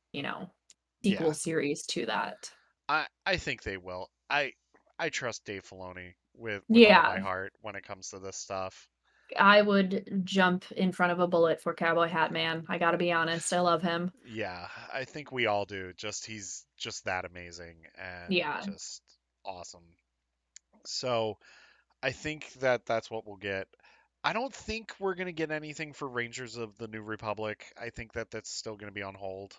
sequel Yeah, series to that. I think they will. I trust Dave Filoni with all my Yeah, heart when it comes to this stuff. I would jump in front of a bullet for Cowboy Hat Man. I got to be honest. I love him. Yeah, I think we all do. Just he's just that amazing and Yeah. just awesome. So I think that that's what we'll get. I don't think we're gonna get anything for Rangers of the New Republic. I think that that's still gonna be on hold.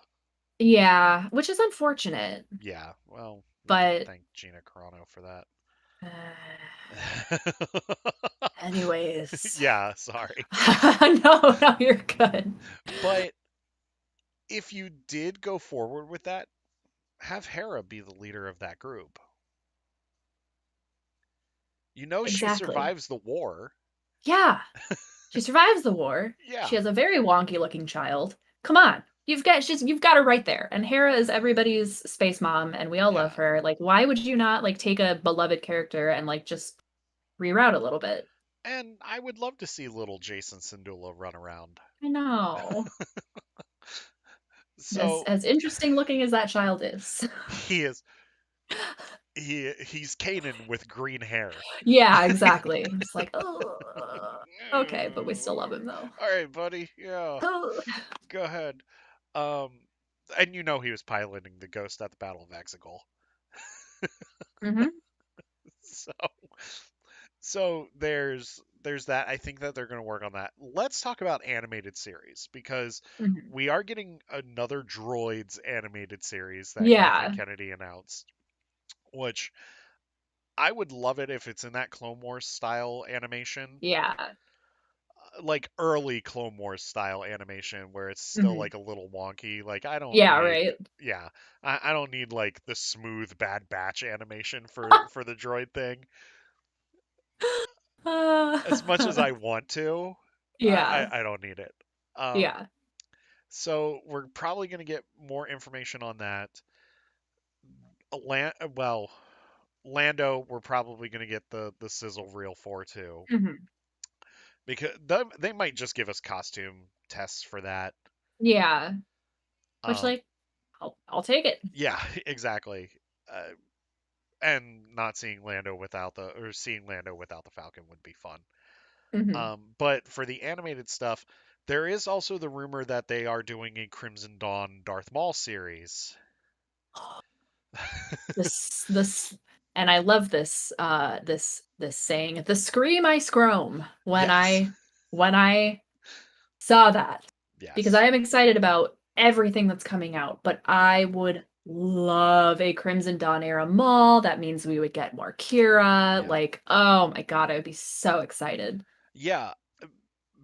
Yeah, which is unfortunate, Yeah, well, we can but thank Gina Carano for uh, that. anyways. Yeah, sorry. No, no, you're good. But if you did go forward with that, have Hera be the leader of that group. You know she Exactly. survives the war. Yeah, she survives the war. She Yeah, has a very wonky looking child. Come on. You've got her right there. And Hera is everybody's space mom and we all love yeah. her. Like why would you not like take a beloved character and like just reroute a little bit? And I would love to see little Jason Syndulla run around. I know. As So as interesting looking as that child is. he is he's Kanan with green hair. Yeah, exactly. It's like, oh, okay, but we still love him though. All right, buddy. Yeah, Oh. go ahead. Um, and you know he was piloting the Ghost at the Battle of Exegol. Hmm. So there's that. I think that they're going to work on that. Let's talk about animated series because Hmm. we are getting another Droids animated series that Kathleen Yeah, Kennedy announced, which I would love it if it's in that Clone Wars style animation, yeah. like early Clone Wars style animation where it's still Hmm. like a little wonky. Like I don't Yeah, need, right. yeah, I don't need like the smooth Bad Batch animation for the droid thing. As much as I want to, Yeah, I don't need it. Um, yeah. so we're probably going to get more information on that. Well, Lando, we're probably going to get the sizzle reel for too, Hmm. because they might just give us costume tests for that. Yeah. Which Um, like I'll take it. yeah, exactly. Uh, and not seeing Lando without the or seeing Lando without the Falcon would be fun. Hmm. But for the animated stuff, there is also the rumor that they are doing a Crimson Dawn Darth Maul series. This and I love this saying, the scream I scroam Yes. when I saw that, because I Yes. am excited about everything that's coming out, but I would love a Crimson Dawn era mall. That means we would get more Kira. Yeah. Like, oh my God, I would be so excited. Yeah,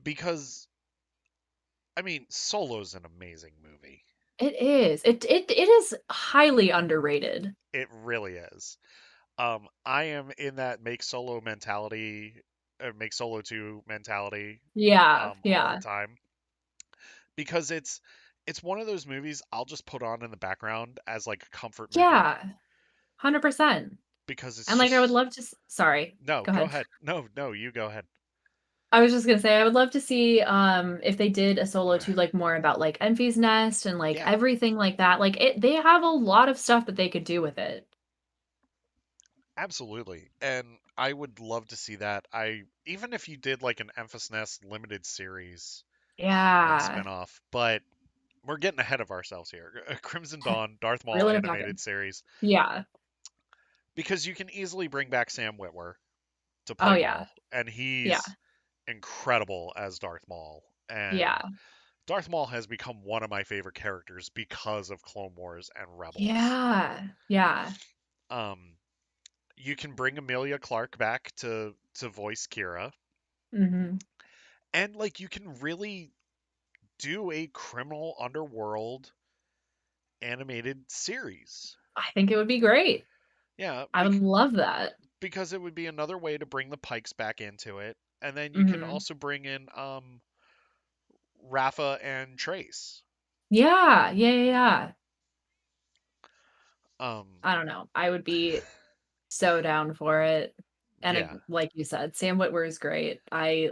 because I mean, Solo's an amazing movie. It is. It is highly underrated. It really is. I am in that make Solo mentality, make Solo 2 mentality, Yeah, all the yeah, time because it's one of those movies I'll just put on in the background as like a comfort movie yeah, 100%. because it's And like I would just love to sorry, no, go go ahead. ahead. No, no, you go ahead. I was just gonna say I would love to see if they did a solo too, like more about like Envy's Nest and like Yeah, everything like that. Like they have a lot of stuff that they could do with it. absolutely. And I would love to see that. I even if you did like an Emphas Nest limited series like Yeah. spin-off, but we're getting ahead of ourselves here. Crimson Dawn, Darth Maul Reeling it back in. animated series, Yeah. because you can easily bring back Sam Witwer to Oh play yeah. Maul, and Yeah. he's incredible as Darth Maul. And Yeah. Darth Maul has become one of my favorite characters because of Clone Wars and Rebels. Yeah. Yeah. Um, You can bring Amelia Clark back to voice Kira, Hmm. and like you can really do a criminal underworld animated series. I think it would be great. Yeah, I would love that. because it would be another way to bring the Pikes back into it, and then you can Hmm. also bring in Rafa and Trace. Yeah, yeah, yeah, yeah. Um, I don't know. I would be so down for it. And yeah, like you said, Sam Witwer is great. I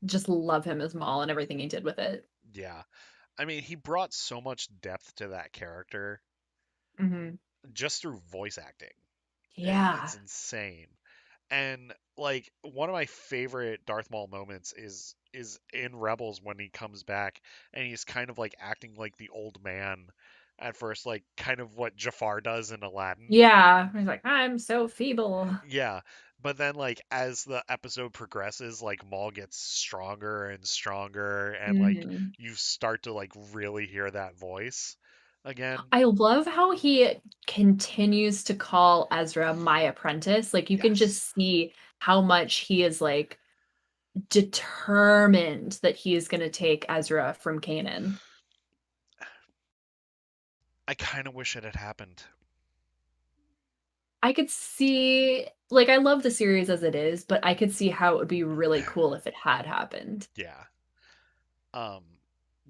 just love him as Maul and everything he did with it. yeah. I mean, he brought so much depth to that character Hmm. just through voice acting. It's Yeah. insane. And like one of my favorite Darth Maul moments is in Rebels when he comes back and he's kind of like acting like the old man at first, like kind of what Jafar does in Aladdin. Yeah. He's like, I'm so feeble. Yeah, but then like as the episode progresses, like Maul gets stronger and stronger, and like Hmm. you start to like really hear that voice again. I love how he continues to call Ezra my apprentice. Like you can Yes, just see how much he is like determined that he is going to take Ezra from Kanan. I kind of wish it had happened. I could see, like, I love the series as it is, but I could see how it would be really cool if it had happened. Yeah. Um,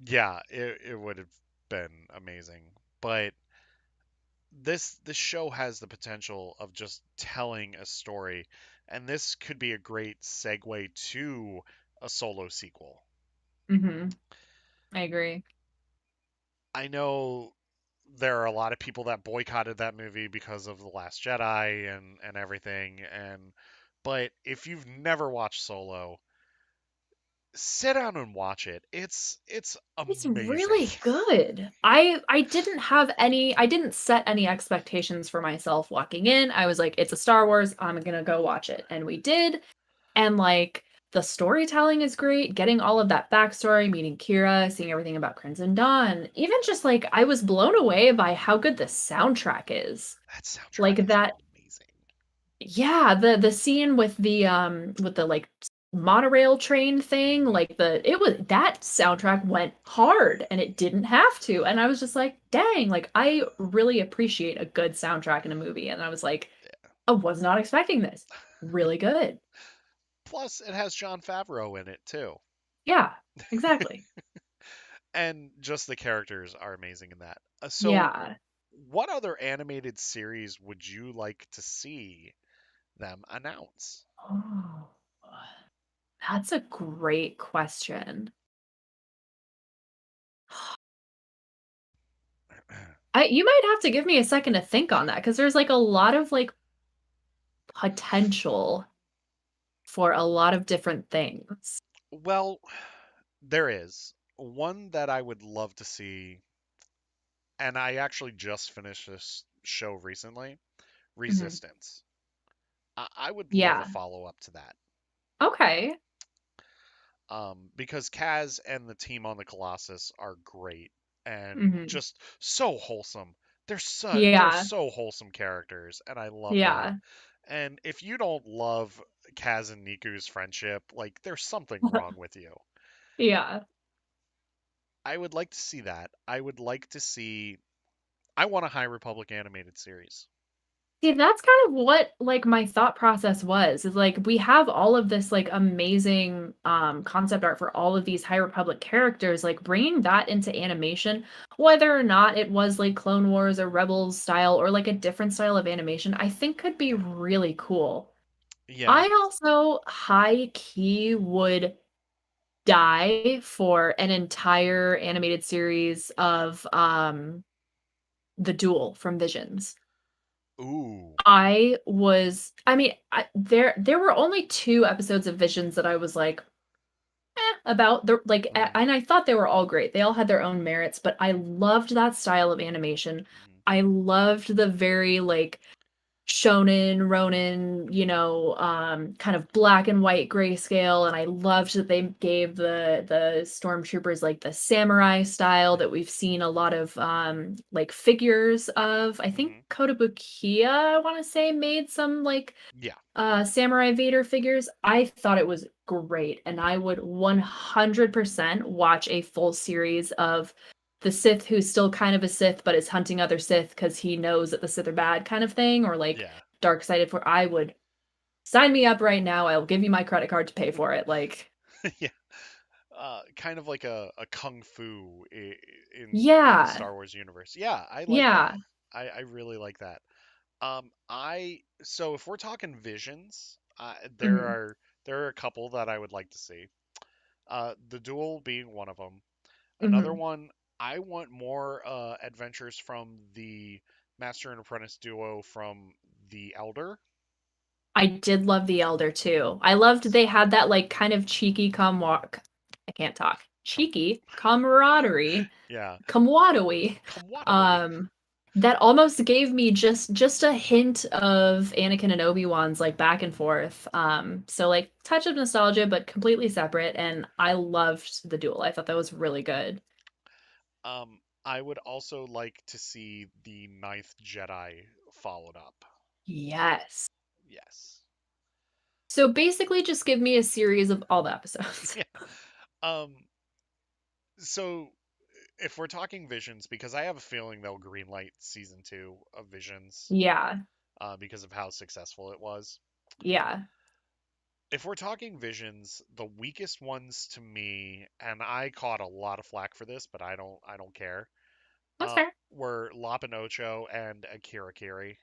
yeah, it would have been amazing. But this show has the potential of just telling a story, and this could be a great segue to a solo sequel. Hmm. I agree. I know there are a lot of people that boycotted that movie because of The Last Jedi and everything, and but if you've never watched Solo, sit down and watch it. It's It's amazing. really good. I didn't set any expectations for myself walking in. I was like, it's a Star Wars, I'm gonna go watch it. And we did. And like the storytelling is great, getting all of that backstory, meeting Kira, seeing everything about Crimson Dawn. Even just like I was blown away by how good the soundtrack is. That soundtrack Like is that, amazing. yeah, the scene with the like monorail train thing, Hmm. like it was that soundtrack went hard and it didn't have to. And I was just like, dang, like I really appreciate a good soundtrack in a movie. And I was like, I was not expecting this. Really good. Plus, it has Jon Favreau in it too, Yeah, exactly. and just the characters are amazing in that. So, Yeah. what other animated series would you like to see them announce? Oh, that's a great question. You might have to give me a second to think on that because there's like a lot of like potential for a lot of different things. Well, there is one that I would love to see, and I actually just finished this show recently. Mhm. Resistance. I would love a Yeah. follow up to that. Okay. Because Kaz and the team on the Colossus are great and Mhm. just so wholesome. They're Yeah. so wholesome characters, and I love that. Yeah. And if you don't love Kaz and Niku's friendship, like there's something wrong with you. Yeah. I would like to see that. I would like to see. I want a High Republic animated series. See, that's kind of what, like, my thought process was, is, like, we have all of this, like, amazing, concept art for all of these High Republic characters, like, bringing that into animation, whether or not it was, like, Clone Wars or Rebels style or, like, a different style of animation, I think could be really cool. Yeah. I also high key would die for an entire animated series of, The Duel from Visions. Ooh. I mean, there were only 2 episodes of Visions that I was like, about the like, Hmm. and I thought they were all great. They all had their own merits, but I loved that style of animation. Hmm. I loved the very, like, shonen, ronin, kind of black and white grayscale, and I loved that they gave the stormtroopers like the samurai style that we've seen a lot of like figures of. I think Hmm. Kotobukiya, I want to say, made some like Yeah, Samurai Vader figures. I thought it was great, and I would 100% watch a full series of the Sith who's still kind of a Sith but is hunting other Sith because he knows that the Sith are bad kind of thing, or like yeah, dark sided for I would sign me up right now. I'll give you my credit card to pay for it. Like, yeah. Kind of like a kung fu in the yeah, Star Wars universe. Yeah, I like yeah. that. I really like that. I so if we're talking visions, Mhm, there are a couple that I would like to see. The duel being one of them. Another mhm. one, I want more adventures from the Master and Apprentice duo from The Elder. I did love The Elder too. I loved Yes. they had that like kind of cheeky I can't talk. Cheeky camaraderie, Yeah. camaraderie. Camaraderie. Um that almost gave me just a hint of Anakin and Obi-Wan's like back and forth. So like touch of nostalgia but completely separate, and I loved the duel. I thought that was really good. I would also like to see the Ninth Jedi followed up. Yes. Yes. So basically just give me a series of all the episodes. Yeah. Um, so if we're talking Visions, because I have a feeling they'll greenlight season two of Visions, Yeah. because of how successful it was. Yeah. If we're talking Visions, the weakest ones to me, and I caught a lot of flack for this, but I don't care, That's fair. were Lop and Ocho and Akira Kiri.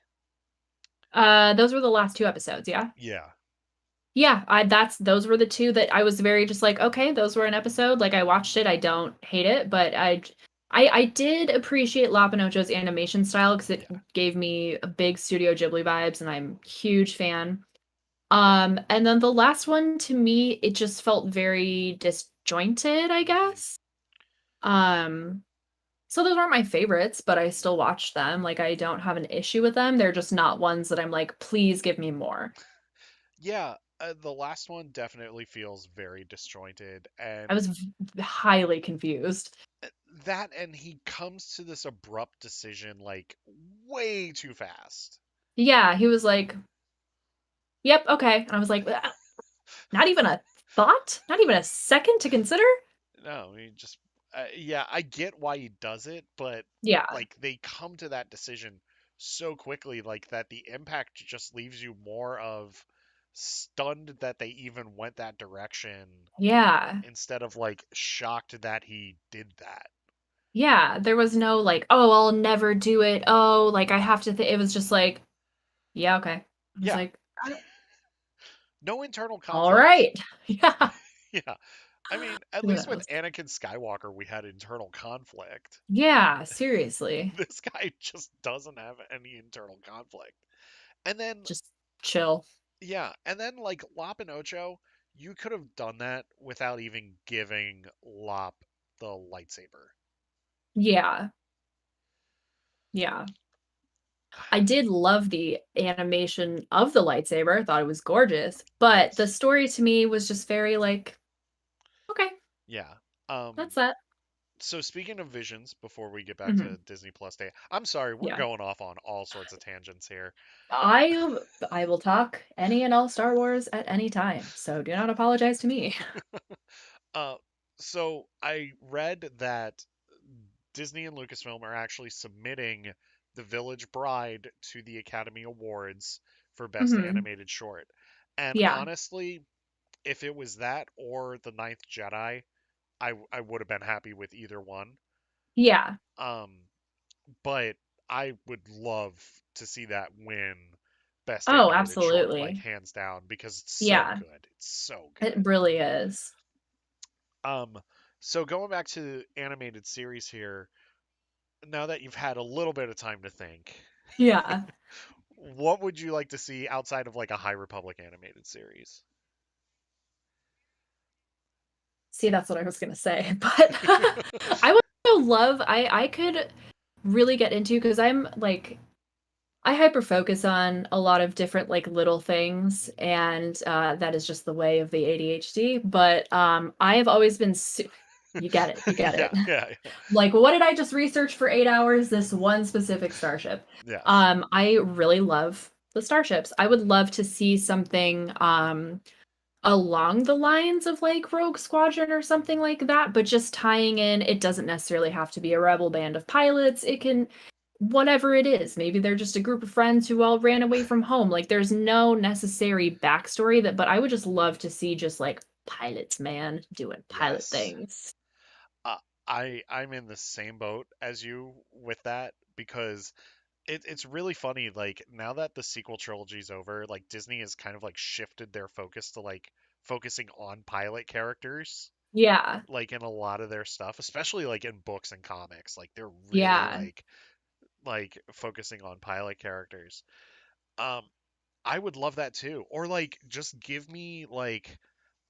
Those were the last two episodes, yeah? Yeah. Yeah, I that's those were the two that I was very just like, okay, those were an episode. Like I watched it. I don't hate it, but I did appreciate Lapinocho's animation style because it Yeah. gave me a big Studio Ghibli vibes, and I'm a huge fan. Yeah. And then the last one to me, it just felt very disjointed, I Hmm. guess. Um, so those aren't my favorites, but I still watch them. Like I don't have an issue with them. They're just not ones that I'm like, please give me more. Yeah. The last one definitely feels very disjointed, I was and highly confused. that, and he comes to this abrupt decision like way too fast. Yeah, he was like, "Yep, okay." And I was like, Not even a thought? Not even a second to consider?" No, he just, yeah, I get why he does it, but Yeah. like they come to that decision so quickly, like that the impact just leaves you more of stunned that they even went that direction Yeah. instead of like shocked that he did that. Yeah, there was no like, "Oh, I'll never do it. Oh, like I have to it was just like, "Yeah, okay." I was Yeah, like, no internal "All conflict. right." Yeah. Yeah, I mean, at Who least with knows? Anakin Skywalker, we had internal conflict. Yeah, seriously. This guy just doesn't have any internal conflict. And then, Just chill. yeah, and then like Lop and Ocho, you could have done that without even giving Lop the lightsaber. Yeah. Yeah. I did love the animation of the lightsaber. I thought it was gorgeous, but the Yes. story to me was just very like, okay, Yeah. that's Um, that. so speaking of visions, before we get back Mhm. to Disney Plus Day, I'm sorry, we're Yeah. going off on all sorts of tangents here. I I will talk any and all Star Wars at any time, so do not apologize to me. Uh, so I read that Disney and Lucasfilm are actually submitting The Village Bride to the Academy Awards for Best Mhm. Animated Short. And Yeah. honestly, if it was that or The Ninth Jedi, I would have been happy with either one. Yeah. Um, but I would love to see that win Best Oh, Animated Short, like absolutely. hands down, because it's so Yeah. good. It's so It good. really is. Um, so going back to animated series here, now that you've had a little bit of time to think, Yeah. what would you like to see outside of like a High Republic animated series? See, that's what I was gonna say, but I would also love I could really get into because I'm like I hyper focus on a lot of different like little things, Mhm. and that is just the way of the ADHD. But I have always been you get it, you get Yeah, it. yeah, yeah. Like, what did I just research for 8 hours? This one specific starship. Yes. I really love the starships. I would love to see something along the lines of like Rogue Squadron or something Mhm. like that, but just tying in, it doesn't necessarily have to be a rebel band of pilots. It can, whatever it is. Maybe they're just a group of friends who all ran away from home. Like there's no necessary backstory that, but I would just love to see just like pilots, man, doing pilot Yes. things. Uh, I'm in the same boat as you with that because it's really funny. Like now that the sequel trilogy's over, like Disney has kind of like shifted their focus to like focusing on pilot characters, Yeah. like in a lot of their stuff, especially like in books and comics. Like they're really Yeah. like focusing on pilot characters. Um, I would love that too. Or like just give me like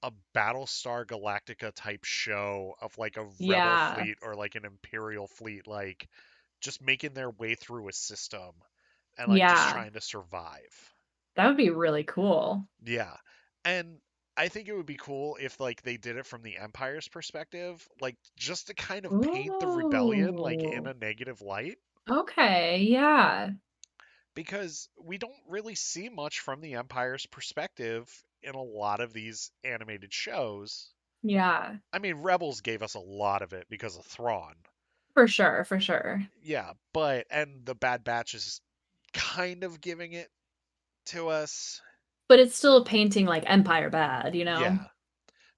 a Battlestar Galactica type show of like a rebel Yeah. fleet or like an imperial fleet, like just making their way through a system and like just Yeah. trying to survive. That would be really cool. Yeah. And I think it would be cool if like they did it from the Empire's perspective, like just to kind of paint the rebellion like in Ooh. a negative light Okay. Yeah. because we don't really see much from the Empire's perspective in a lot of these animated shows. Yeah. I mean, Rebels gave us a lot of it because of Thrawn. For sure. For sure. Yeah, but and the Bad Batch is kind of giving it to us. But it's still painting like Empire bad, you know? Yeah,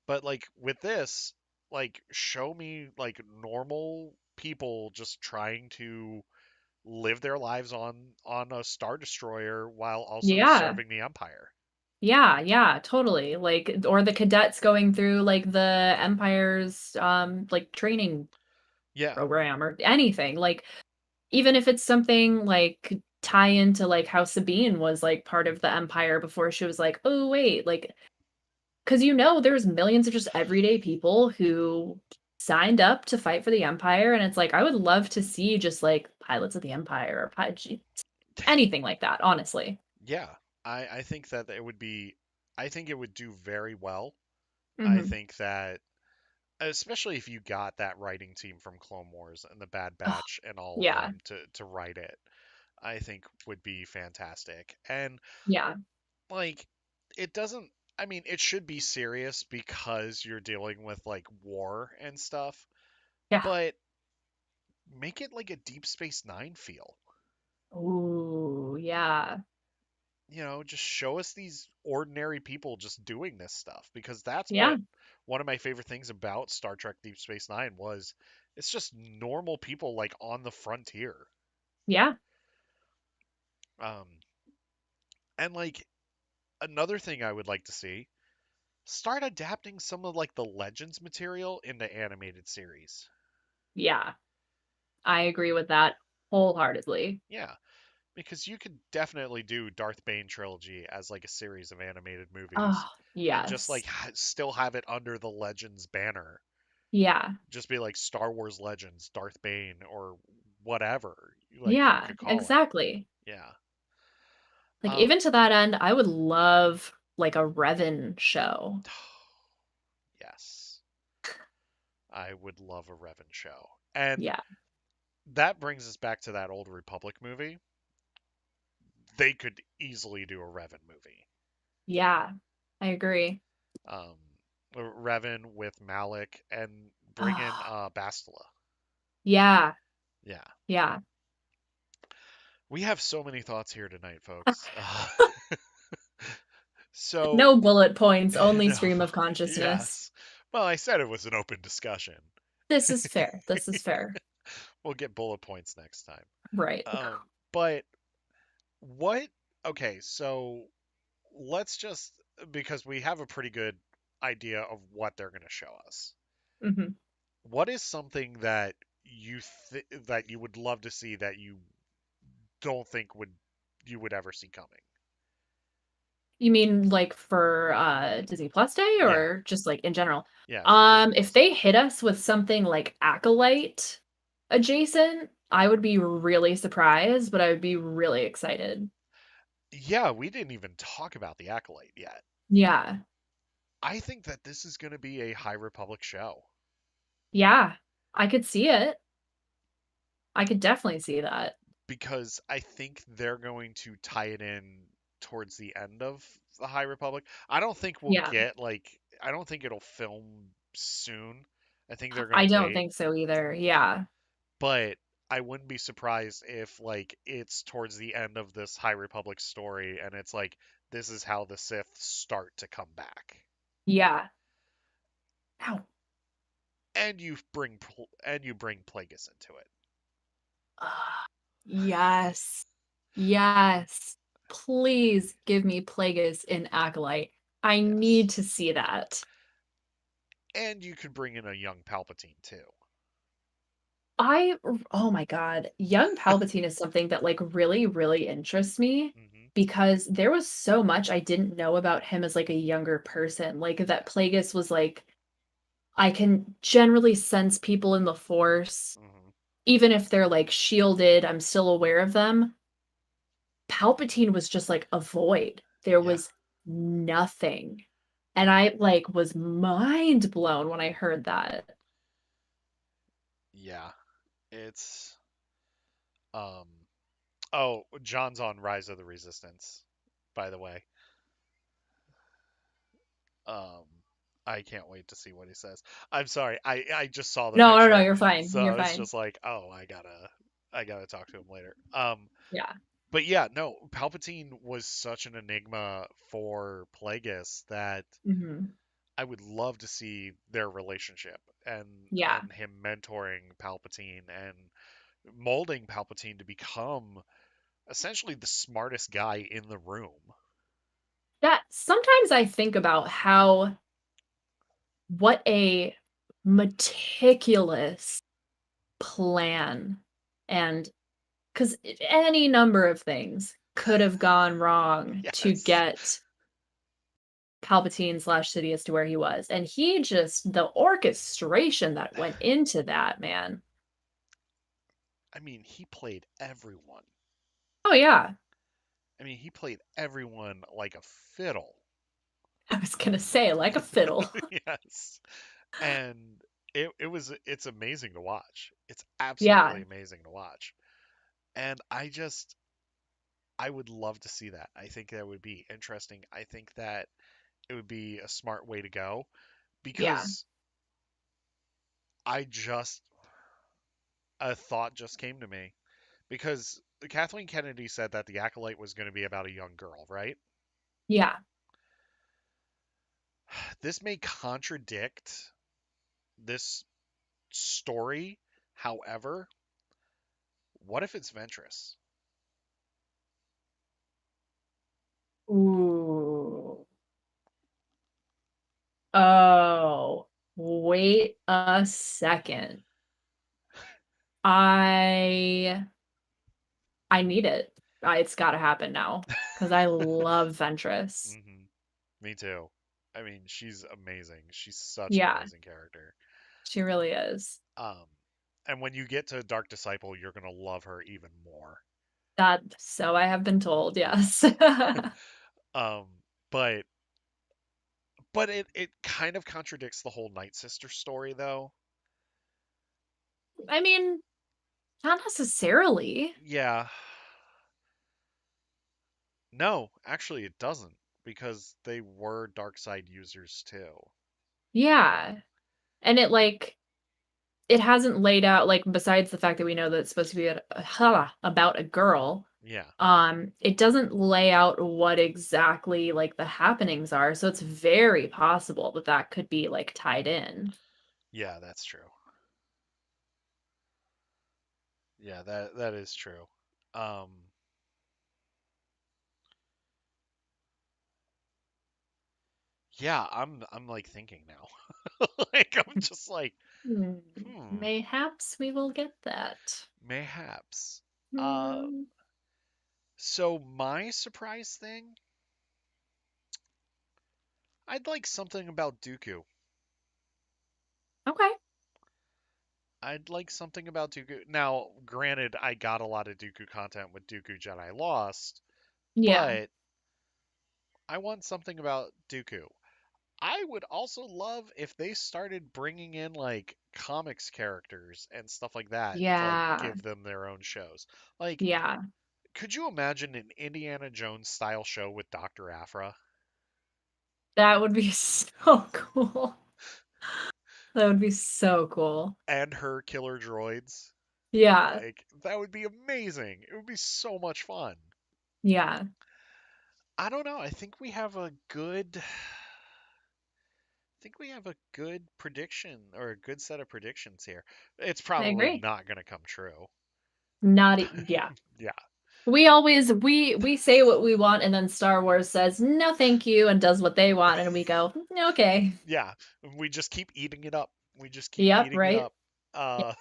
but like with this, like show me like normal people just trying to live their lives on a star destroyer while also Yeah. serving the Empire. Yeah, yeah, totally. Like or the cadets going through like the Empire's like training Yeah, program or anything. Like even if it's something like tie into like how Sabine was like part of the Empire before she was like, "Oh wait, like because you know there's millions of just everyday people who signed up to fight for the Empire and it's like I would love to see just like pilots of the Empire or anything like that, honestly. yeah. I think that it would be. I think it would do very well. I Mhm. think that especially if you got that writing team from Clone Wars and the Bad Oh, Batch and all of yeah. them to write it, I think would be fantastic. And Yeah. like it doesn't I mean it should be serious because you're dealing with like war and stuff, Yeah. but make it like a Deep Space 9 feel. Ooh, yeah. You know, just show us these ordinary people just doing this stuff because that's Yeah. what one of my favorite things about Star Trek Deep Space 9 was it's just normal people like on the frontier. Yeah. Um and like another thing I would like to see start adapting some of like the Legends material into animated series. Yeah. I agree with that wholeheartedly. Yeah, because you could definitely do Darth Bane trilogy as like a series of animated movies Oh, and just yes. like still have it under the Legends banner. Yeah. Just be like Star Wars Legends, Darth Bane or whatever like you Yeah, could call it. exactly. Yeah. Like, Um even to that end, I would love, like, a Revan show. yes. I would love a Revan show. And Yeah. that brings us back to that old Republic movie. They could easily do a Revan movie. Yeah. I agree. Um, Revan with Malik and bring in Oh, Bastila. yeah. Yeah, Yeah. we have so many thoughts here tonight, folks. So No bullet points, only no, stream of consciousness. yes. Well, I said it was an open discussion. This is fair. This is fair. We'll get bullet points next time. Right. But what? Okay, so let's just because we have a pretty good idea of what they're going to show us. Mhm. What is something that that you would love to see that you don't think you would ever see coming? You mean, like, for, Disney Plus Day Yeah, or just, like, in general? yeah, for Disney If Plus Day. they hit us with something, like, Acolyte adjacent, I would be really surprised, but I would be really excited. Yeah, we didn't even talk about the Acolyte yet. Yeah. I think that this is going to be a High Republic show Yeah. I could see it. I could definitely see that. because I think they're going to tie it in towards the end of the High Republic. I don't think we'll Yeah. get like I don't think it'll film soon. I think they're going I to don't wait, think so either. Yeah. but I wouldn't be surprised if like it's towards the end of this High Republic story and it's like this is how the Sith start to come back. Yeah. Ow. And you bring Plagueis into it. Ah, yes. Yes. Please give me Plagueis in Acolyte. I Yes. need to see that. And you could bring in a young Palpatine too. Oh my God. Young Palpatine is something that like really, really interests me Hmm. because there was so much I didn't know about him as like a younger person. Like that Plagueis was like, I can generally sense people in the Force, Hmm. even if they're like shielded, I'm still aware of them. Palpatine was just like a void. There Yeah. was nothing. And I like was mind blown when I heard that. Yeah. It's um oh, John's on Rise of the Resistance, by the way. Um I can't wait to see what he says. I'm sorry. I just saw the No, no, no, picture. you're fine. So You're I was fine. just like, "Oh, I gotta talk to him later." Yeah. But yeah, no, Palpatine was such an enigma for Plagueis that Hmm. I would love to see their relationship Yeah. and him mentoring Palpatine and molding Palpatine to become essentially the smartest guy in the room. That sometimes I think about how what a meticulous plan and because any number of things could have gone wrong to Yes. get Palpatine slash Sidious to where he was. And he just, the orchestration that went into that, man. I mean, he played everyone. Oh, yeah. I mean, he played everyone like a fiddle. I was going to say, like a fiddle. Yes. And it's amazing to watch. It's Yeah. absolutely amazing to watch. And I would love to see that. I think that would be interesting. I think that it would be a smart way to go Yeah. because I just a thought just came to me because Kathleen Kennedy said that the Acolyte was going to be about a young girl, right? Yeah. This may contradict this story. However, what if it's Ventress? Ooh. Oh, wait a second. I I need it. It's got to happen now because I love Ventress. Hmm. Me too. I mean, she's amazing. She's such an Yeah, amazing character. she really is. Um, and when you get to Dark Disciple, you're gonna love her even more. That so I have been told, yes. Um, but but it kind of contradicts the whole Night Sister story, though. I mean, not necessarily. Yeah, no, actually, it doesn't because they were dark side users too. Yeah. And it like it hasn't laid out like besides the fact that we know that it's supposed to be about a girl, Yeah, it doesn't lay out what exactly like the happenings are. So it's very possible that that could be like tied in. yeah, that's true. Yeah, that is true. Um, yeah, I'm like thinking now. Like I'm just like, Hmm. hmm, Mayhaps we will get that. mayhaps. Uh, Hmm. so my surprise thing, I'd like something about Dooku. Okay. I'd like something about Dooku. Now, granted, I got a lot of Dooku content with Dooku Jedi Lost, Yeah. but I want something about Dooku. I would also love if they started bringing in like comics characters and stuff like that to like Yeah. give them their own shows. Like, Yeah. could you imagine an Indiana Jones style show with Dr. Aphra That would be so cool. That would be so cool. and her killer droids? Yeah. Like, that would be amazing. It would be so much fun. Yeah. I don't know. I think we have a good prediction or a good set of predictions here. It's I probably agree. not going to come true. Yeah. Yeah. We always we say what we want and then Star Wars says no thank you and does what they want and we go, "Mm, okay." Yeah. We just keep eating it up. We just keep Yep, eating it right? up. Uh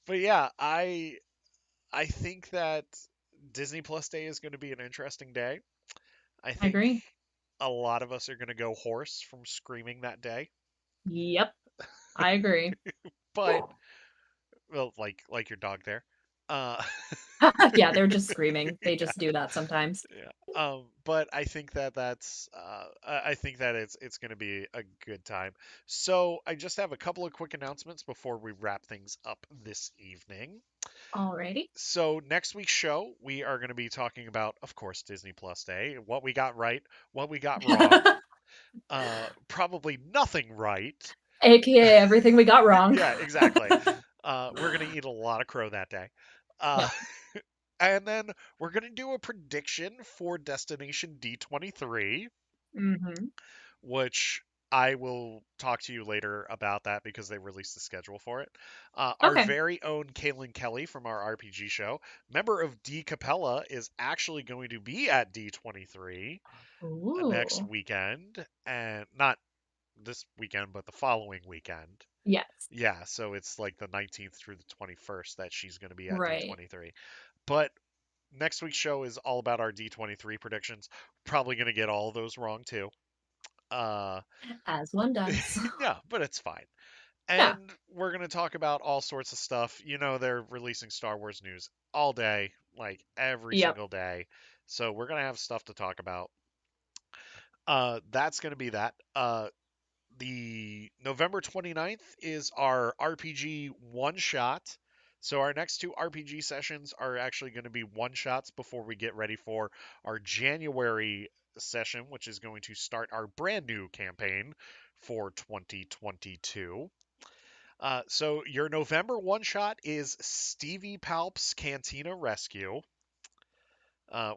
but yeah, I think that Disney Plus Day is going to be an interesting day. I I think agree. a lot of us are going to go hoarse from screaming that day. Yep, I agree. But well, like your dog there. Uh Yeah, they're just screaming. They yeah. just do that sometimes. Yeah. But I think that I think that it's going to be a good time. So I just have a couple of quick announcements before we wrap things up this evening. Alrighty. So next week's show, we are going to be talking about, of course, Disney Plus Day, what we got right, what we got wrong, probably nothing right. AKA everything we got wrong. Yeah, exactly. We're going to eat a lot of crow that day. Uh, Yep. and then we're going to do a prediction for Destination D23, Mhm. which I will talk to you later about that because they released the schedule for it. Our Okay. very own Kaylin Kelly from our RPG show, member of D Capella, is actually going to be at D23 next Ooh. weekend, and not this weekend, but the following weekend. Yes. Yeah, so it's like the 19th through the 21st that she's going to be at Right. D23. But next week's show is all about our D23 predictions. Probably going to get all of those wrong too. Uh, As one does. yeah, but it's fine. Yeah. And we're going to talk about all sorts of stuff. You know, they're releasing Star Wars news all day, like every Yep. single day. So we're going to have stuff to talk about. That's going to be that. The November 29th is our RPG one shot. So our next two RPG sessions are actually going to be one shots before we get ready for our January session, which is going to start our brand new campaign for 2022. So your November one shot is Stevie Palp's Cantina Rescue.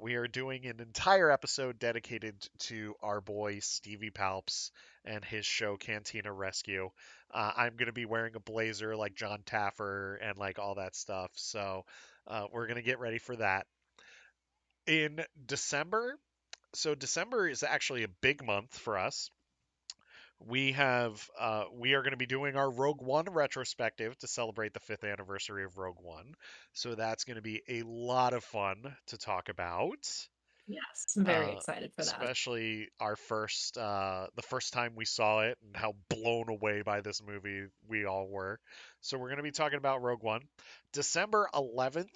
We are doing an entire episode dedicated to our boy Stevie Palps and his show Cantina Rescue. I'm going to be wearing a blazer like John Taffer and like all that stuff. So we're going to get ready for that. In December, so December is actually a big month for us. We are going to be doing our Rogue One retrospective to celebrate the 5th anniversary of Rogue One. So that's going to be a lot of fun to talk about. Yes. I'm very excited for that. Especially the first time we saw it and how blown away by this movie we all were. So we're going to be talking about Rogue One. December 11th,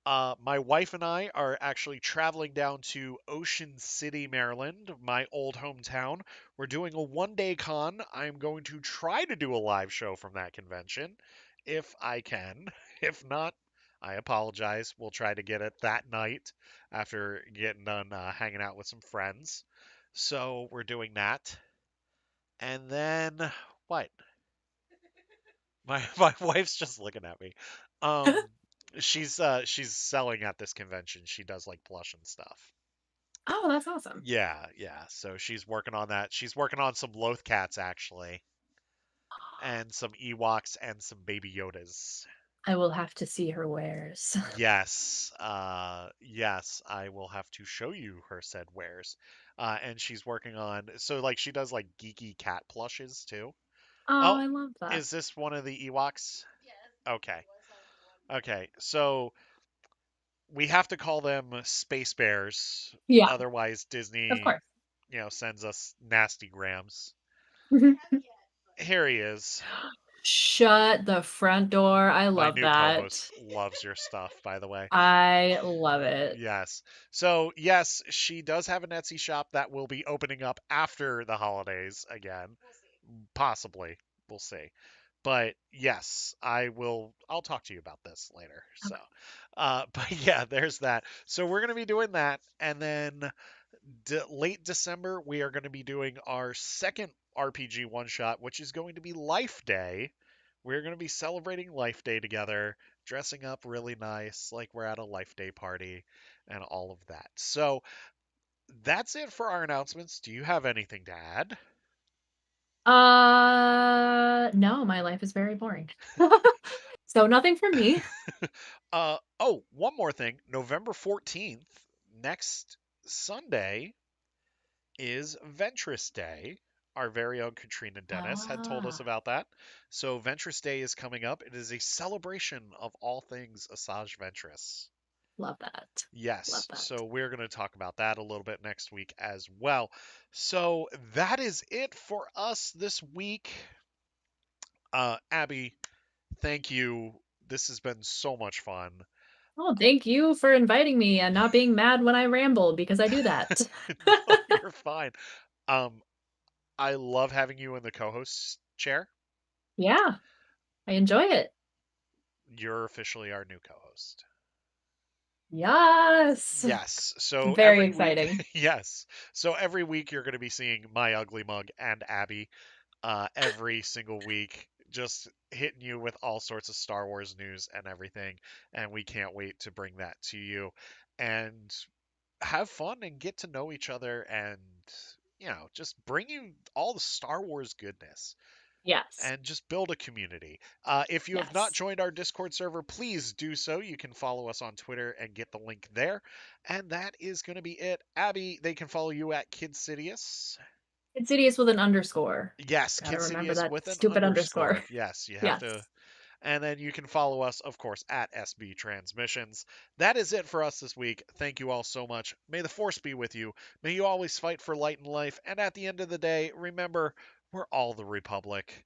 my wife and I are actually traveling down to Ocean City, Maryland, my old hometown. We're doing a 1 day con. I'm going to try to do a live show from that convention if I can. If not, I apologize. We'll try to get it that night after getting done hanging out with some friends. So we're doing that. And then what? My wife's just looking at me. Um, she's selling at this convention. She does like plush and stuff. Oh, that's awesome. Yeah, yeah. So she's working on that. She's working on some Loth cats actually, and some Ewoks and some Baby Yodas. I will have to see her wares. Yes, yes, I will have to show you her said wares. And she's working on, so like she does like geeky cat plushes too. Oh, Oh, I love that. is this one of the Ewoks? Okay. Okay. So we have to call them space bears, Yeah, otherwise of Disney, course. sends us nasty grams. Here he is. Shut the front door. I My love new co-host that. loves your stuff, by the way. I love it. Yes. So, yes, she does have an Etsy shop that will be opening up after the holidays again. Possibly. We'll see. But yes, I'll talk to you about this later. So, Okay. but yeah, there's that. So we're going to be doing that. And then late December, we are going to be doing our second RPG one shot, which is going to be Life Day. We're going to be celebrating Life Day together, dressing up really nice, like we're at a Life Day party, and all of that. So that's it for our announcements. Do you have anything to add? No, my life is very boring. So nothing from me. Oh, one more thing. November 14th, next Sunday, is Ventress Day. Our very own Katrina Dennis had told us Ah, about that. So Ventress Day is coming up. It is a celebration of all things Asajj Ventress. love that. Love Yes, that. so we're going to talk about that a little bit next week as well. So that is it for us this week. Abby, thank you. This has been so much fun. Oh, thank you for inviting me and not being mad when I ramble because I do that. No, you're fine. Um, I love having you in the co-host chair. Yeah, I enjoy it. You're officially our new co-host. Yes. Yes. So Very every week, exciting. yes. So every week you're going to be seeing my ugly mug and Abby every single week, just hitting you with all sorts of Star Wars news and everything. And we can't wait to bring that to you and have fun and get to know each other and, just bring you all the Star Wars goodness Yes. and just build a community. If you have not Yes. joined our Discord server, please do so. You can follow us on Twitter and get the link there. And that is going to be it. Abby, they can follow you at Kidsidious. Insidious with an underscore. Yes, Gotta remember Kidsidious that with an stupid underscore. underscore. Yes, you have to. Yes. And then you can follow us, of course, at SB Transmissions. That is it for us this week. Thank you all so much. May the Force be with you. May you always fight for light and life. And at the end of the day, remember, we're all the Republic.